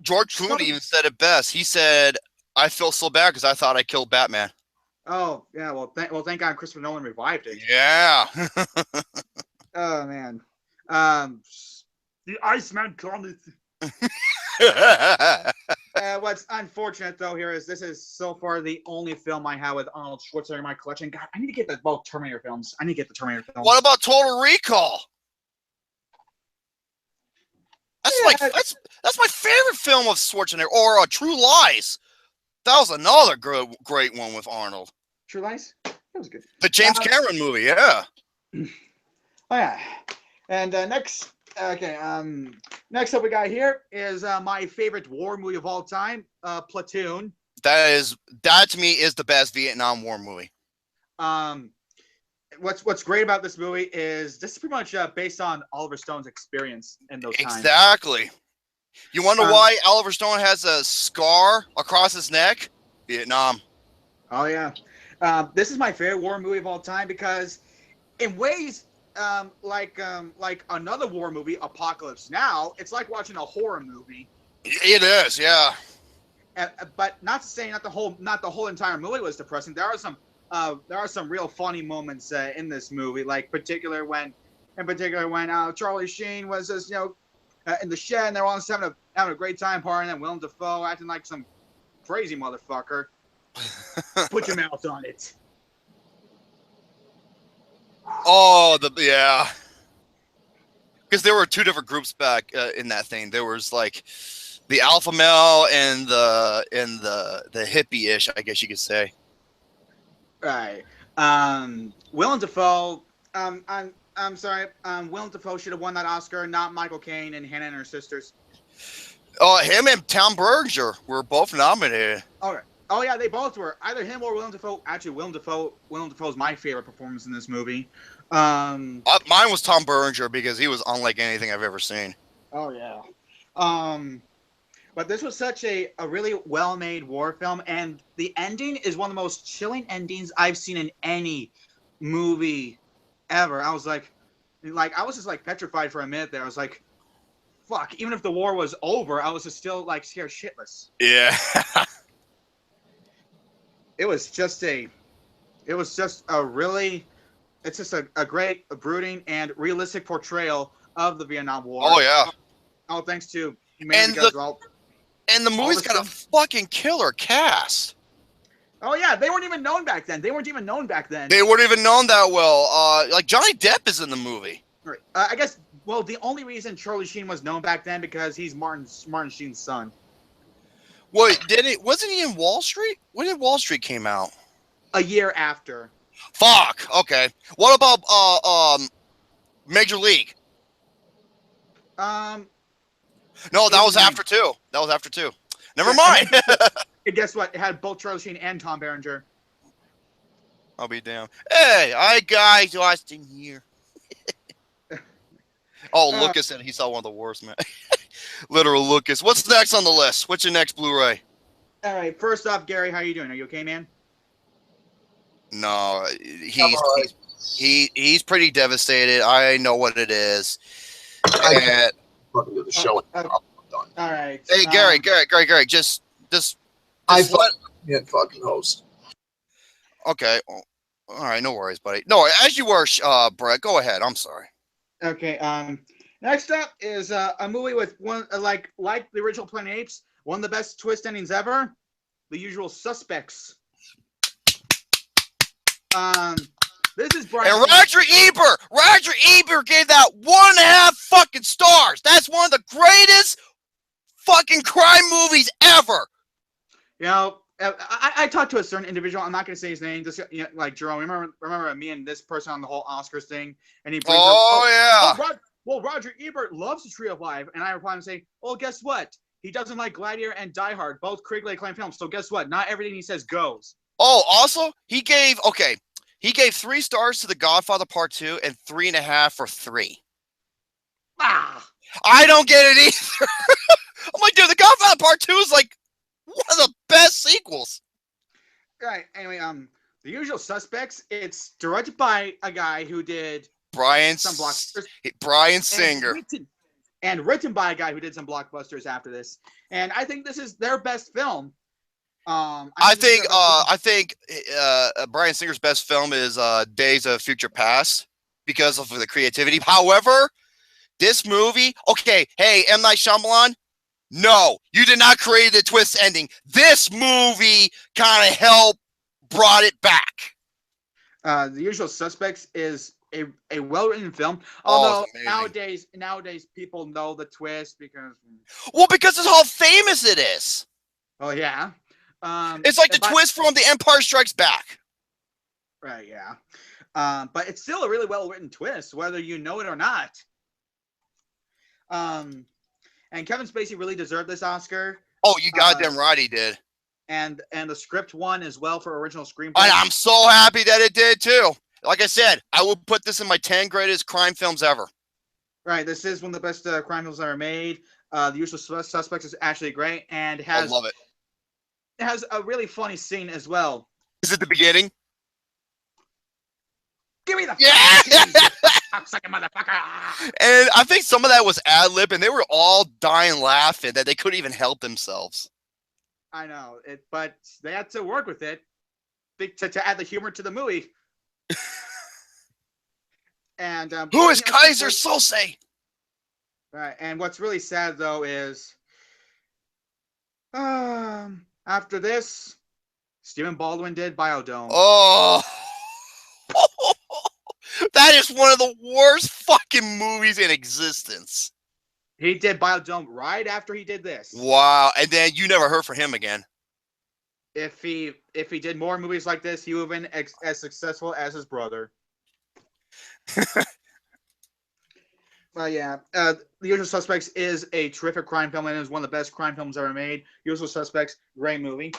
George Clooney even said it best. He said, "I feel so bad because I thought I killed Batman." Oh yeah, thank God Christopher Nolan revived it. Yeah. Oh man, the Iceman called what's unfortunate though here is this is so far the only film I have with Arnold Schwarzenegger in my collection. God, I need to get both Terminator films. What about Total Recall? That's that's my favorite film of Schwarzenegger. Or True Lies. That was another great one with Arnold. True Lies? That was good. The James Cameron movie, yeah. Oh yeah. And next up we got here is my favorite war movie of all time, Platoon. That to me is the best Vietnam War movie. What's great about this movie is this is pretty much based on Oliver Stone's experience in those times. Exactly. You wonder why Oliver Stone has a scar across his neck? Vietnam. Oh yeah. This is my favorite war movie of all time because, in ways, like another war movie, Apocalypse Now, it's like watching a horror movie. It is, yeah. But not to say not the whole entire movie was depressing. There are some real funny moments in this movie, like in particular when Charlie Sheen was just in the shed and they're all just having a great time partying, and Willem Dafoe acting like some crazy motherfucker. Put your mouth on it. Oh, yeah. Because there were two different groups back in that thing. There was like the alpha male and the hippie-ish, I guess you could say. Right. Willem Dafoe. I'm sorry. Willem Dafoe should have won that Oscar, not Michael Caine and Hannah and Her Sisters. Oh, him and Tom Berger were both nominated. All right. Oh yeah, they both were. Either him or Willem Dafoe. Actually, Willem Dafoe is my favorite performance in this movie. Mine was Tom Berger because he was unlike anything I've ever seen. Oh yeah. But this was such a really well-made war film, and the ending is one of the most chilling endings I've seen in any movie ever. I was like I was just like petrified for a minute there. I was like, fuck, even if the war was over, I was just still like scared shitless. Yeah. It's just a great, brooding, and realistic portrayal of the Vietnam War. Oh yeah. Oh, thanks to humanity. And the movie's got a fucking killer cast. Oh yeah, they weren't even known back then. They weren't even known that well. Like Johnny Depp is in the movie. Right. I guess. Well, the only reason Charlie Sheen was known back then because he's Martin Sheen's son. Wait, wasn't he in Wall Street? When did Wall Street came out? A year after. Fuck. Okay. What about Major League? No, that was after two. Never mind. And guess what? It had both Charlie Sheen and Tom Berenger. I'll be damned. Hey, I guys lost in here. Lucas said he saw one of the worst, man. Literal Lucas. What's next on the list? What's your next Blu-ray? All right. First off, Gary, how you doing? Are you okay, man? No, he's pretty devastated. I know what it is. And Do the show. I'm done. All right. Hey, Gary, just I can't fucking host. Okay. All right, no worries, buddy. No, as you were, Brett. Go ahead. I'm sorry. Okay. Next up is a movie with one like the original Planet of the Apes, one of the best twist endings ever, The Usual Suspects. This is Brian. And Roger Ebert. Roger Ebert gave that 1.5 fucking stars. That's one of the greatest fucking crime movies ever. You know, I talked to a certain individual. I'm not going to say his name. Just like Jerome. Remember me and this person on the whole Oscars thing, and he brings up, Roger Ebert loves The Tree of Life, and I reply and say, well, guess what? He doesn't like Gladiator and Die Hard, both critically acclaimed films. So guess what? Not everything he says goes. Oh, also, he gave 3 stars to The Godfather Part 2 and 3.5 for 3. I don't get it either. I'm like, dude, The Godfather Part 2 is like one of the best sequels. Right. Anyway, The Usual Suspects. It's directed by a guy who did Brian Singer, and written by a guy who did some blockbusters after this. And I think this is their best film. I think Brian Singer's best film is Days of Future Past because of the creativity. However, this movie, okay, hey, M. Night Shyamalan, no, you did not create the twist ending. This movie kind of brought it back. The Usual Suspects is a well-written film. Oh, Although it's amazing. nowadays people know the twist because, Well, because it's how famous it is. oh yeah, It's like the but twist from The Empire Strikes Back. right, yeah, but it's still a really well-written twist, whether you know it or not. And Kevin Spacey really deserved this Oscar. Oh, you goddamn right he did. And the script won as well for original screenplay. And I'm so happy that it did too. Like I said, I will put this in my 10 greatest crime films ever. Right, this is one of the best crime films ever made. The Usual Suspects is actually great, and I love it. It has a really funny scene as well. Is it the beginning? Give me the cocksucking motherfucker! And I think some of that was ad lib, and they were all dying laughing that they couldn't even help themselves. I know it, but they had to work with it to add the humor to the movie. And who is Kaiser Sose? Right, and what's really sad though is, after this, Stephen Baldwin did Biodome. Oh, that is one of the worst fucking movies in existence. He did Biodome right after he did this. Wow, and then you never heard from him again. If he did more movies like this, he would have been as successful as his brother. Well, yeah, The Usual Suspects is a terrific crime film and is one of the best crime films ever made. Usual Suspects, great movie.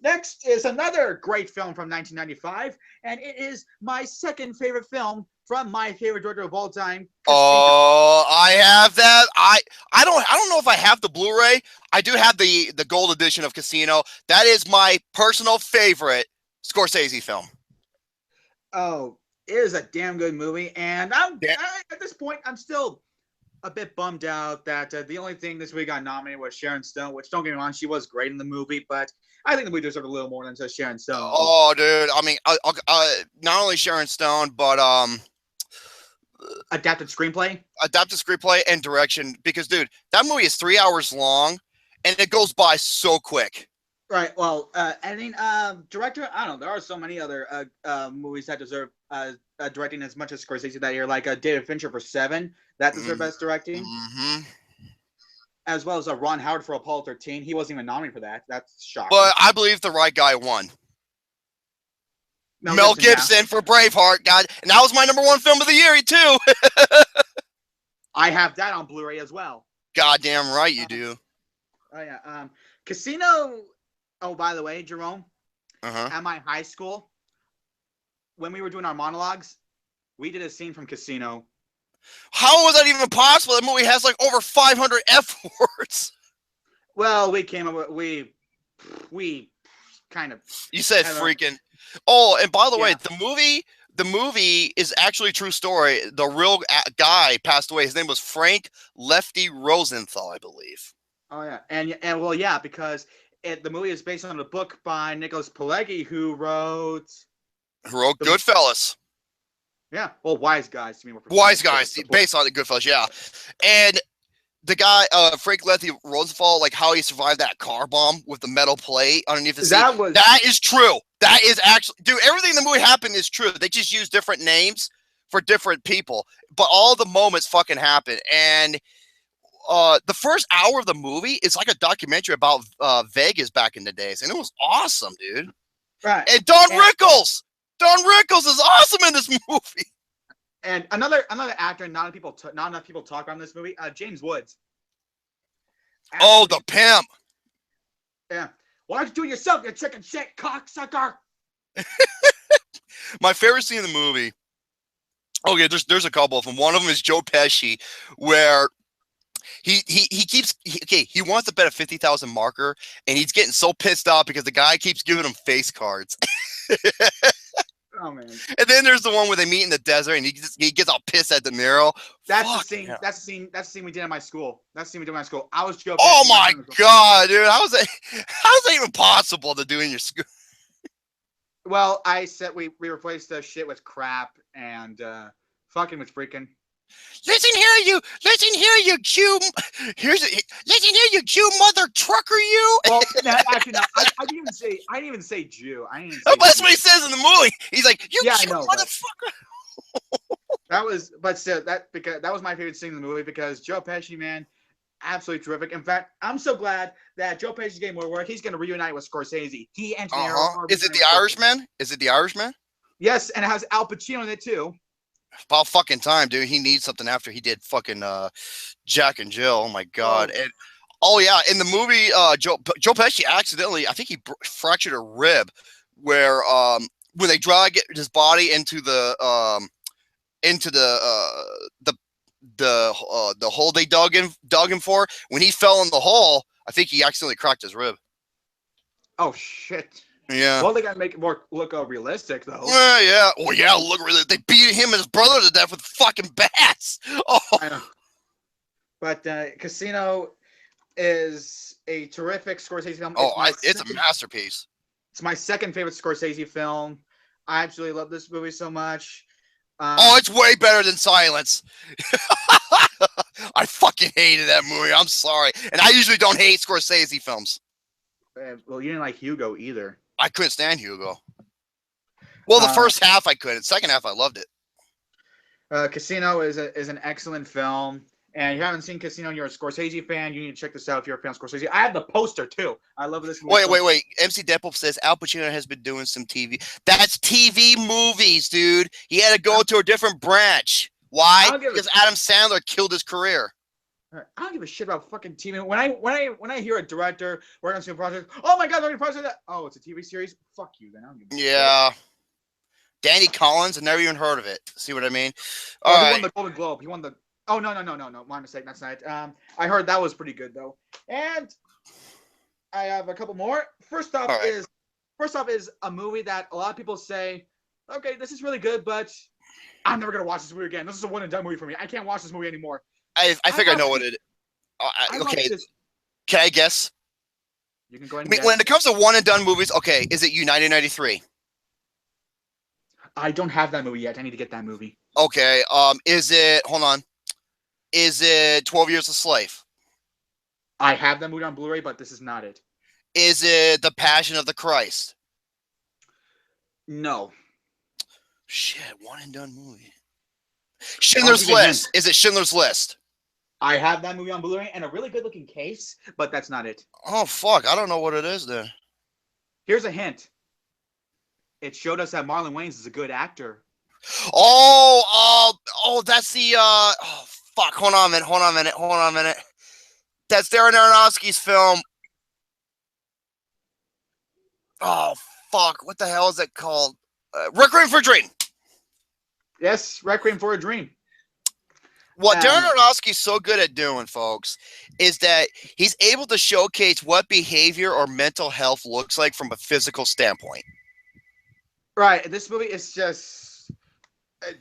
Next is another great film from 1995, and it is my second favorite film from my favorite director of all time. Oh, I have that. I don't know if I have the Blu-ray. I do have the gold edition of Casino. That is my personal favorite Scorsese film. Oh, it is a damn good movie, and at this point, I'm still a bit bummed out that the only thing this week got nominated was Sharon Stone, which, don't get me wrong, she was great in the movie, but I think the movie deserved a little more than just Sharon Stone. Oh, dude. I mean, not only Sharon Stone, but adapted screenplay and direction, because, dude, that movie is 3 hours long, and it goes by so quick. Right. Well, editing, director, I don't know. There are so many other movies that deserve directing as much as Scorsese that year, like David Fincher for Seven, that deserved best directing. Mm-hmm. As well as Ron Howard for Apollo 13. He wasn't even nominated for that. That's shocking. But I believe the right guy won. Mel Gibson for Braveheart, God, and that was my #1 film of the year too. I have that on Blu-ray as well. Goddamn right you do. Oh yeah. Casino. Oh, by the way, Jerome, at my high school, when we were doing our monologues, we did a scene from Casino. How was that even possible? That movie has like over 500 F words. Well, we came up with we kind of. You said freaking. Oh, and by the way, the movie is actually a true story. The real guy passed away. His name was Frank Lefty Rosenthal, I believe. Oh yeah, and well, yeah, because the movie is based on a book by Nicholas Pileggi, who wrote Goodfellas. Yeah, well, Wise Guys to me. Wise Guys, based on the Goodfellas, yeah. And the guy, Frank Lefty Rosenthal, like how he survived that car bomb with the metal plate underneath the seat. That is true. That is actually, dude, everything in the movie happened is true. They just use different names for different people, but all the moments fucking happened. And the first hour of the movie is like a documentary about Vegas back in the days, and it was awesome, dude. Right. And Don Rickles is awesome in this movie. And another actor, not enough people talk about in this movie, James Woods. Oh, the pimp. Yeah. Why don't you do it yourself, you chicken shit cocksucker? My favorite scene in the movie. Okay, there's a couple of them. One of them is Joe Pesci, where he wants to bet a 50,000 marker, and he's getting so pissed off because the guy keeps giving him face cards. Oh man! And then there's the one where they meet in the desert, and he gets all pissed at De Niro. That's the scene. Yeah. That's the scene we did in my school. That's the scene we did in my school. I was joking. Oh my god, dude! How's that even possible to do in your school? Well, I said we replaced the shit with crap, and fucking with freaking. Listen here, you Jew. Listen here, you Jew mother trucker, you. Well, actually, no. I didn't even say Jew. That's what he says in the movie. He's like, you Jew motherfucker. That was, but still, because that was my favorite scene in the movie because Joe Pesci, man, absolutely terrific. In fact, I'm so glad that Joe Pesci's getting more work. He's going to reunite with Scorsese. He and De Niro are Is it reuniting the with Scorsese. Irishman? Is it the Irishman? Yes, and it has Al Pacino in it too. About fucking time, dude. He needs something after he did fucking Jack and Jill. Oh my god. And yeah, in the movie, Joe Pesci accidentally, I think he fractured a rib, where when they drag his body into the hole they dug him for. When he fell in the hole, I think he accidentally cracked his rib. Oh shit. Yeah. Well, they gotta make it more look realistic though. Yeah. Oh yeah. Look, really, they beat him and his brother to death with fucking bats. Oh. I know. But Casino is a terrific Scorsese film. It's a masterpiece. It's my second favorite Scorsese film. I absolutely love this movie so much. It's way better than Silence. I fucking hated that movie. I'm sorry. And I usually don't hate Scorsese films. Well, you didn't like Hugo either. I couldn't stand Hugo. Well, the first half I couldn't. Second half I loved it. Casino is an excellent film. And if you haven't seen Casino, you're a Scorsese fan, you need to check this out if you're a fan of Scorsese. I have the poster, too. I love this movie. Wait. MC Deadpool says Al Pacino has been doing some TV. That's TV movies, dude. He had to go to a different branch. Why? Because Adam Sandler killed his career. I don't give a shit about fucking TV. When I hear a director working on some project, oh my god, they're already project that. Oh, it's a TV series? Fuck you, then. I don't give a shit. Danny Collins, I never even heard of it. See what I mean? He won the Golden Globe. He won the... Oh, no. My mistake. That's not it. I heard that was pretty good, though. And I have a couple more. First off is a movie that a lot of people say, okay, this is really good, but I'm never going to watch this movie again. This is a one-and-done movie for me. I can't watch this movie anymore. I think I know what it is. Okay. Can I guess? You can go ahead and guess. When it comes to one-and-done movies, okay, is it United 93? I don't have that movie yet. I need to get that movie. Okay. Is it... Hold on. Is it 12 Years a Slave? I have that movie on Blu-ray, but this is not it. Is it The Passion of the Christ? No. Shit, one and done movie. Schindler's List. Is it Schindler's List? I have that movie on Blu-ray and a really good-looking case, but that's not it. Oh, fuck. I don't know what it is then. Here's a hint. It showed us that Marlon Wayans is a good actor. Oh, that's the... fuck, hold on a minute. That's Darren Aronofsky's film. Oh, fuck. What the hell is it called? Requiem for a Dream. Yes, Requiem for a Dream. What Darren Aronofsky's so good at doing, folks, is that he's able to showcase what behavior or mental health looks like from a physical standpoint. Right. This movie is just...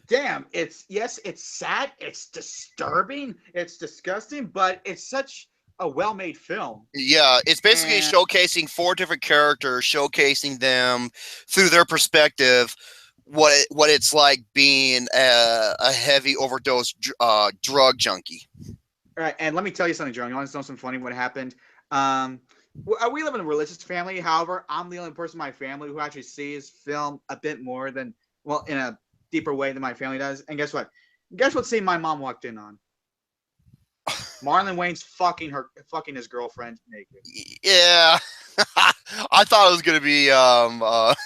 damn, it's sad, it's disturbing, it's disgusting, but it's such a well-made film. Yeah, it's basically showcasing four different characters, showcasing them through their perspective, what it's like being a heavy overdose drug junkie. All right, and let me tell you something, Joe. You want to know something funny? What happened? We live in a religious family. However, I'm the only person in my family who actually sees film a bit more than, well, in a deeper way than my family does. And guess what? Guess what scene my mom walked in on? Marlon Wayans fucking his girlfriend naked. Yeah. I thought it was gonna be I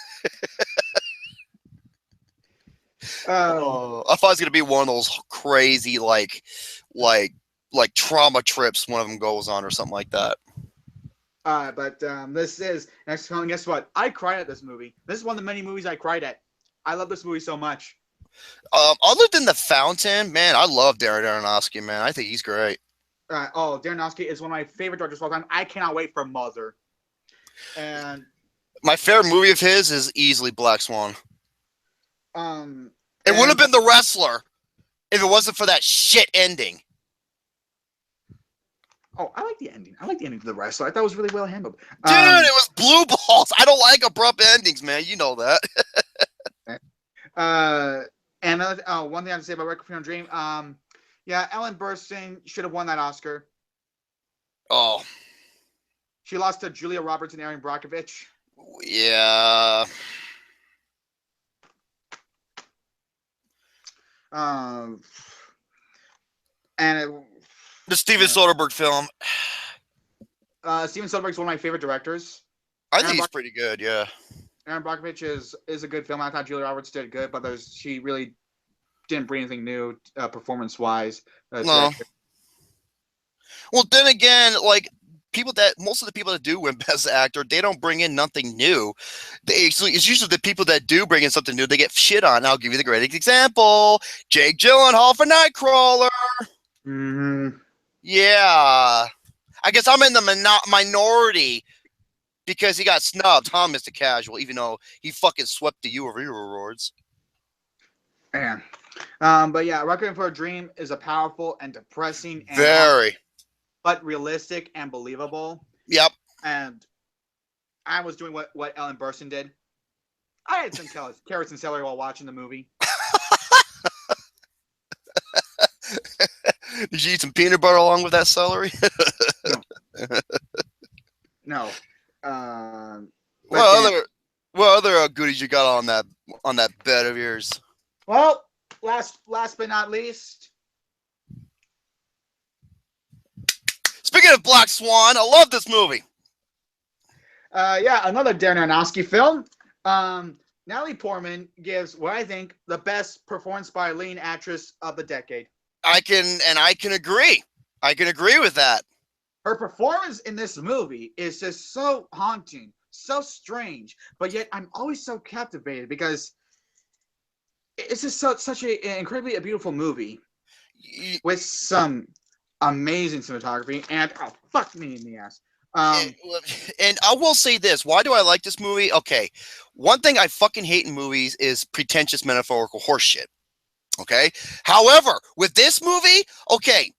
thought it was gonna be one of those crazy like trauma trips one of them goes on or something like that. But this is next film. Guess what? I cried at this movie. This is one of the many movies I cried at. I love this movie so much. Other than The Fountain, man, I love Darren Aronofsky, man. I think he's great. Darren Aronofsky is one of my favorite directors of all time. I cannot wait for Mother. And my favorite movie of his is easily Black Swan. It would have been The Wrestler if it wasn't for that shit ending. Oh, I like the ending. I like the ending to The Wrestler. I thought it was really well handled. Dude, it was blue balls. I don't like abrupt endings, man. You know that. And one thing I have to say about Requiem for a Dream, yeah, Ellen Burstyn should have won that Oscar. Oh. She lost to Julia Roberts and Erin Brockovich. Yeah. Um, and it, The Steven Soderbergh film. Steven Soderbergh's one of my favorite directors. I think he's pretty good. Yeah. Aaron Brockovich is a good film. I thought Julia Roberts did good, but she really didn't bring anything new performance wise. No. Well, then again, like most of the people that do win Best Actor, they don't bring in nothing new. It's usually the people that do bring in something new, they get shit on. I'll give you the great example: Jake Gyllenhaal for Nightcrawler. Mm-hmm. Yeah, I guess I'm in the minority because he got snubbed, huh, Mr. Casual? Even though he fucking swept the U of U awards. Man. But yeah, Requiem for a Dream is a powerful and depressing and very, but realistic and believable. Yep. And I was doing what Ellen Burstyn did. I had some carrots and celery while watching the movie. Did you eat some peanut butter along with that celery? No. What other goodies you got on that bed of yours? Well, last but not least. Speaking of Black Swan, I love this movie. Yeah, another Darren Aronofsky film. Natalie Portman gives what I think the best performance by a leading actress of the decade. I can agree. I can agree with that. Her performance in this movie is just so haunting, so strange, but yet I'm always so captivated because it's just such an incredibly beautiful movie with some amazing cinematography and fuck me in the ass. And I will say this: why do I like this movie? Okay, one thing I fucking hate in movies is pretentious metaphorical horseshit. Okay, however, with this movie, okay,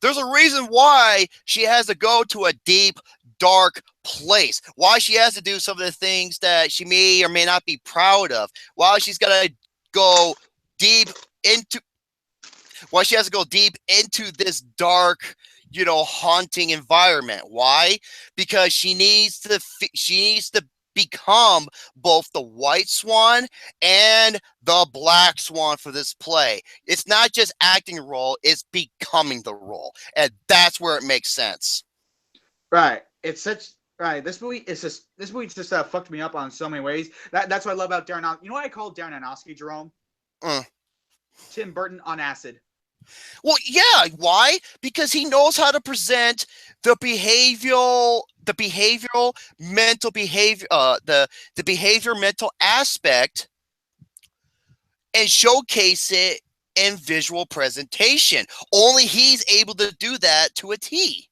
there's a reason why she has to go to a deep, dark place. Why she has to do some of the things that she may or may not be proud of. Why she's got to go deep into. Why she has to go deep into this dark, haunting environment. Why? Because she needs to become both the white swan and the black swan for this play. It's not just acting a role, it's becoming the role. And that's where it makes sense. Right. This movie just fucked me up on so many ways. That's what I love about Darren Aronofsky. You know what I call Darren Aronofsky, Jerome? Tim Burton on acid. Well, yeah. Why? Because he knows how to present the behavioral mental aspect and showcase it in visual presentation. Only he's able to do that to a T.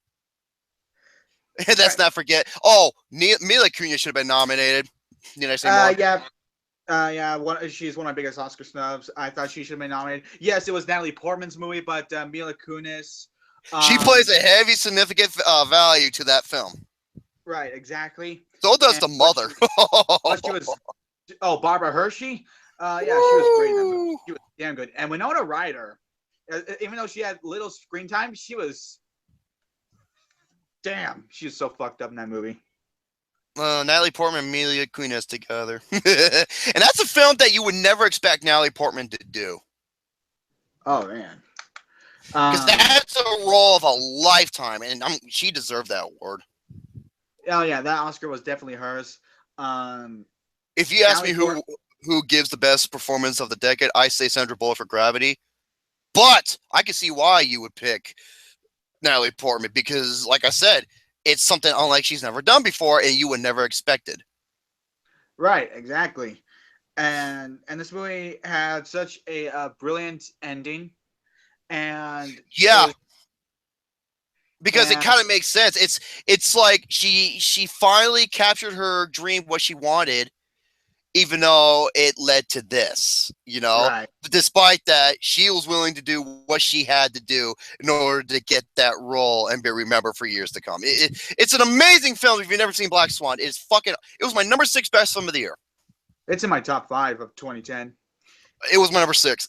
And let's not forget. Oh, Mila Kunis should have been nominated. Did I say more? Yeah. She's one of my biggest Oscar snubs. I thought she should have been nominated. Yes, it was Natalie Portman's movie, but Mila Kunis. She plays a heavy, significant value to that film. Right, exactly. So does the mother. Barbara Hershey. Yeah, she was great in that movie. She was damn good. And Winona Ryder, even though she had little screen time, she was so fucked up in that movie. Natalie Portman and Mila Kunis together. And that's a film that you would never expect Natalie Portman to do. Oh, man. Because that's a role of a lifetime, and she deserved that award. Oh, yeah, that Oscar was definitely hers. If you ask me who gives the best performance of the decade, I say Sandra Bullock for Gravity. But I can see why you would pick Natalie Portman, because, like I said, it's something unlike she's never done before, and you would never expected. Right, exactly. And this movie had such a brilliant ending, and yeah, because it kind of makes sense. It's like she finally captured her dream, what she wanted, even though it led to this, Right. But despite that, she was willing to do what she had to do in order to get that role and be remembered for years to come. It's an amazing film. If you've never seen Black Swan, it was my number 6 best film of the year. It's in my top 5 of 2010. It was my number 6.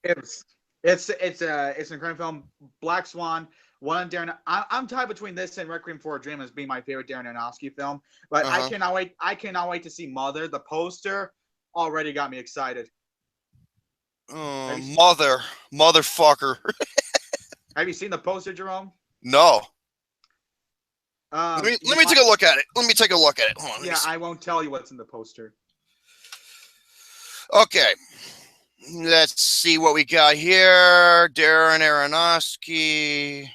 It's an incredible film. Black Swan. I'm tied between this and Requiem for a Dream as being my favorite Darren Aronofsky film, but I cannot wait. I cannot wait to see Mother. The poster already got me excited. Motherfucker. Have you seen the poster, Jerome? No. Let me take a look at it. Hold on, yeah, I won't tell you what's in the poster. Okay. Let's see what we got here. Darren Aronofsky.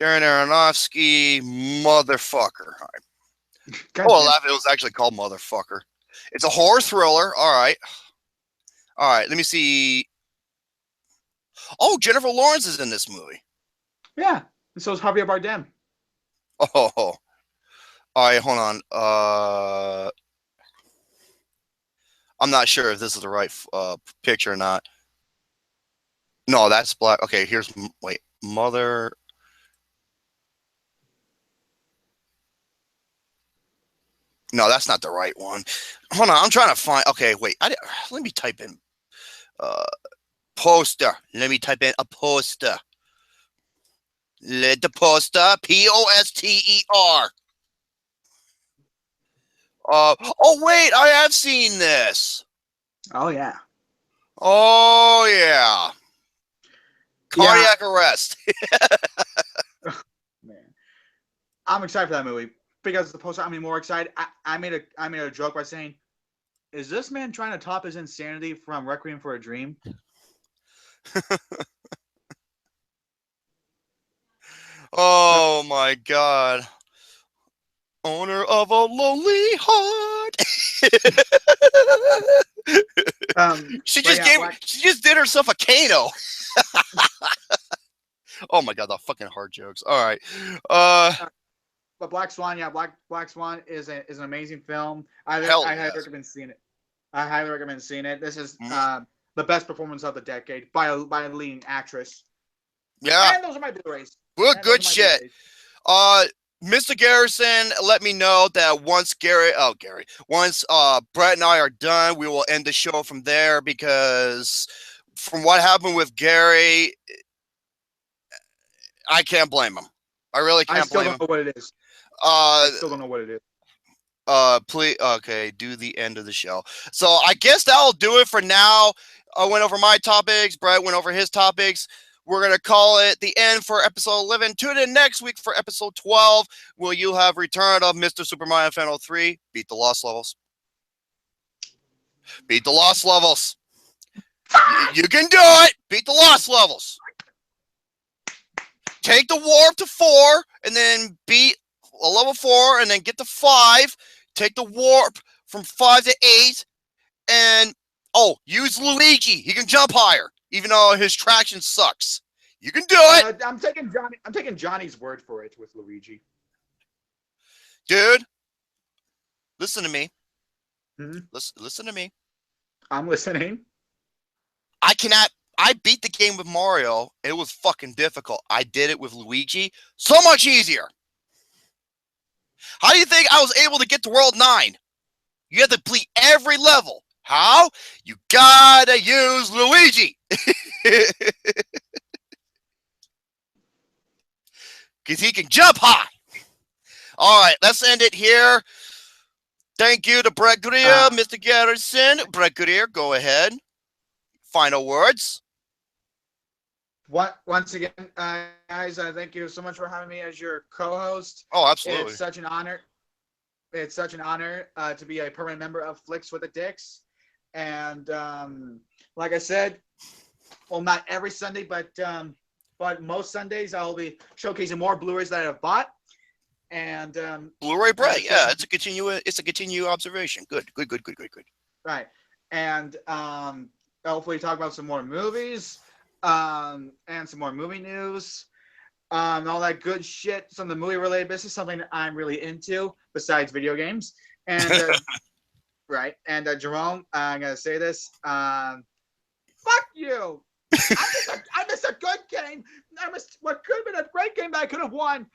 Motherfucker. All right. It was actually called Motherfucker. It's a horror thriller. All right. Let me see. Oh, Jennifer Lawrence is in this movie. Yeah, and so is Javier Bardem. Oh. All right, hold on. I'm not sure if this is the right picture or not. No, that's black. Okay, wait, Mother. No, that's not the right one. Hold on, I'm trying to find. Okay, wait. Let me type in poster. Let me type in a poster. Let the poster. Poster. Oh wait, I have seen this. Oh yeah. Cardiac arrest. Man, I'm excited for that movie because the poster. I'm more excited. I made a joke by saying, "Is this man trying to top his insanity from Requiem for a Dream?" Oh my God. Owner of a lonely heart. She just did herself a Kano. Oh my God, the fucking hard jokes. All right. But Black Swan, Black Swan is an amazing film. I highly recommend seeing it. This is the best performance of the decade by a leading actress. Yeah. And those are my Blu-rays. Good shit. Mr. Garrison, let me know that once Brett and I are done, we will end the show from there, because from what happened with Gary, I can't blame him. I really can't blame him. I still don't know what it is. I still don't know what it is. Please, okay, do the end of the show. So I guess that'll do it for now. I went over my topics. Brett went over his topics. We're going to call it the end for episode 11. Tune in next week for episode 12. Will you have return of Mr. Super Mario Fan 03? Beat the lost levels. Beat the lost levels. You can do it. Beat the lost levels. Take the warp to 4 and then beat a level 4 and then get to 5. Take the warp from 5 to 8 and use Luigi. He can jump higher, even though his traction sucks. You can do it. I'm taking Johnny's word for it with Luigi. Dude, listen to me. Mm-hmm. Listen to me. I'm listening. I beat the game with Mario. It was fucking difficult. I did it with Luigi. So much easier. How do you think I was able to get to World 9? You have to complete every level. How? You gotta use Luigi. Because he can jump high. All right, let's end it here. Thank you to Brett Greer, Mr. Garrison. Brett Greer, go ahead. Final words. Once again, guys, thank you so much for having me as your co-host. Oh, absolutely. It's such an honor. It's such an honor to be a permanent member of Flicks with the Dicks. And like I said, well, not every Sunday, but most Sundays I'll be showcasing more Blu-rays that I've bought. And Blu-ray Brett, yeah, it's a continued observation. Good. Right, and hopefully talk about some more movies, and some more movie news, and all that good shit. Some of the movie-related business, something that I'm really into besides video games. And right, and Jerome, I'm gonna say this. Fuck you. I missed a good game. I missed what could have been a great game that I could have won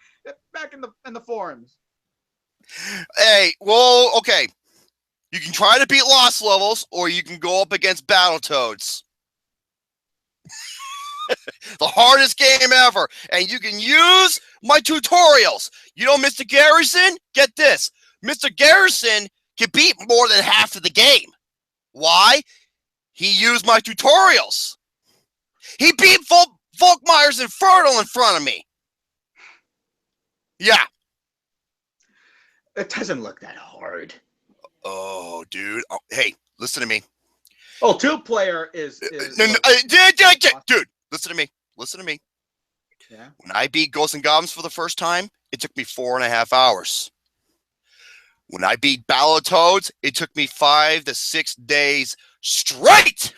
back in the forums. Hey, well, okay. You can try to beat lost levels, or you can go up against Battletoads. The hardest game ever. And you can use my tutorials. You know, Mr. Garrison, get this. Mr. Garrison can beat more than half of the game. Why? He used my tutorials. He beat Volkmeyer's Infernal in front of me. Yeah. It doesn't look that hard. Oh, dude. Oh, hey, listen to me. Oh, 2-player is dude, listen to me. Listen to me. Yeah. When I beat Ghosts and Goblins for the first time, it took me 4.5 hours. When I beat Battletoads, it took me 5 to 6 days straight.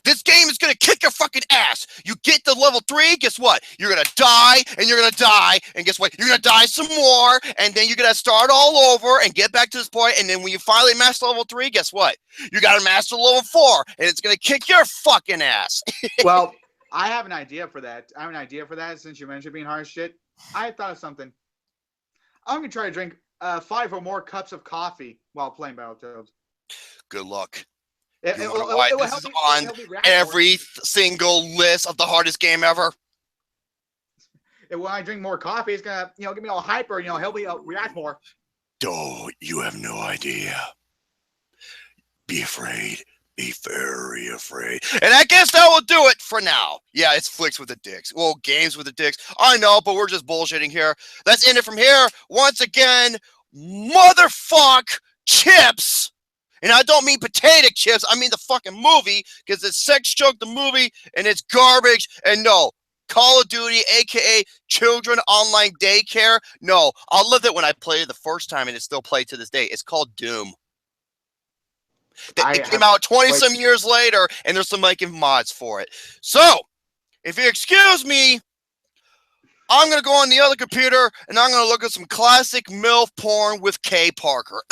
This game is going to kick your fucking ass. You get to level 3, guess what? You're going to die, and you're going to die, and guess what? You're going to die some more, and then you're going to start all over and get back to this point, and then when you finally master level 3, guess what? You got to master level 4, and it's going to kick your fucking ass. Well, I have an idea for that. Since you mentioned being hard as shit. I thought of something. I'm going to try to drink 5 or more cups of coffee while playing Battletoads. Good luck. It You will know why this help is me- on it'll help me react every single list of the hardest game ever? more. When I drink more coffee, it's gonna, get me all hyper. Help me react more. Oh, you have no idea. Be afraid. Be very afraid. And I guess that will do it for now. Yeah, it's Flicks with the Dicks. Well, Games with the Dicks. I know, but we're just bullshitting here. Let's end it from here. Once again, motherfuck chips. And I don't mean potato chips. I mean the fucking movie, because it's Sex Joke the movie, and it's garbage. And no, Call of Duty, a.k.a. Children Online Daycare. No, I'll love it when I played it the first time, and it's still played to this day. It's called Doom. It came out 20-some years later, and there's some making mods for it. So, if you excuse me, I'm going to go on the other computer, and I'm going to look at some classic MILF porn with Kay Parker.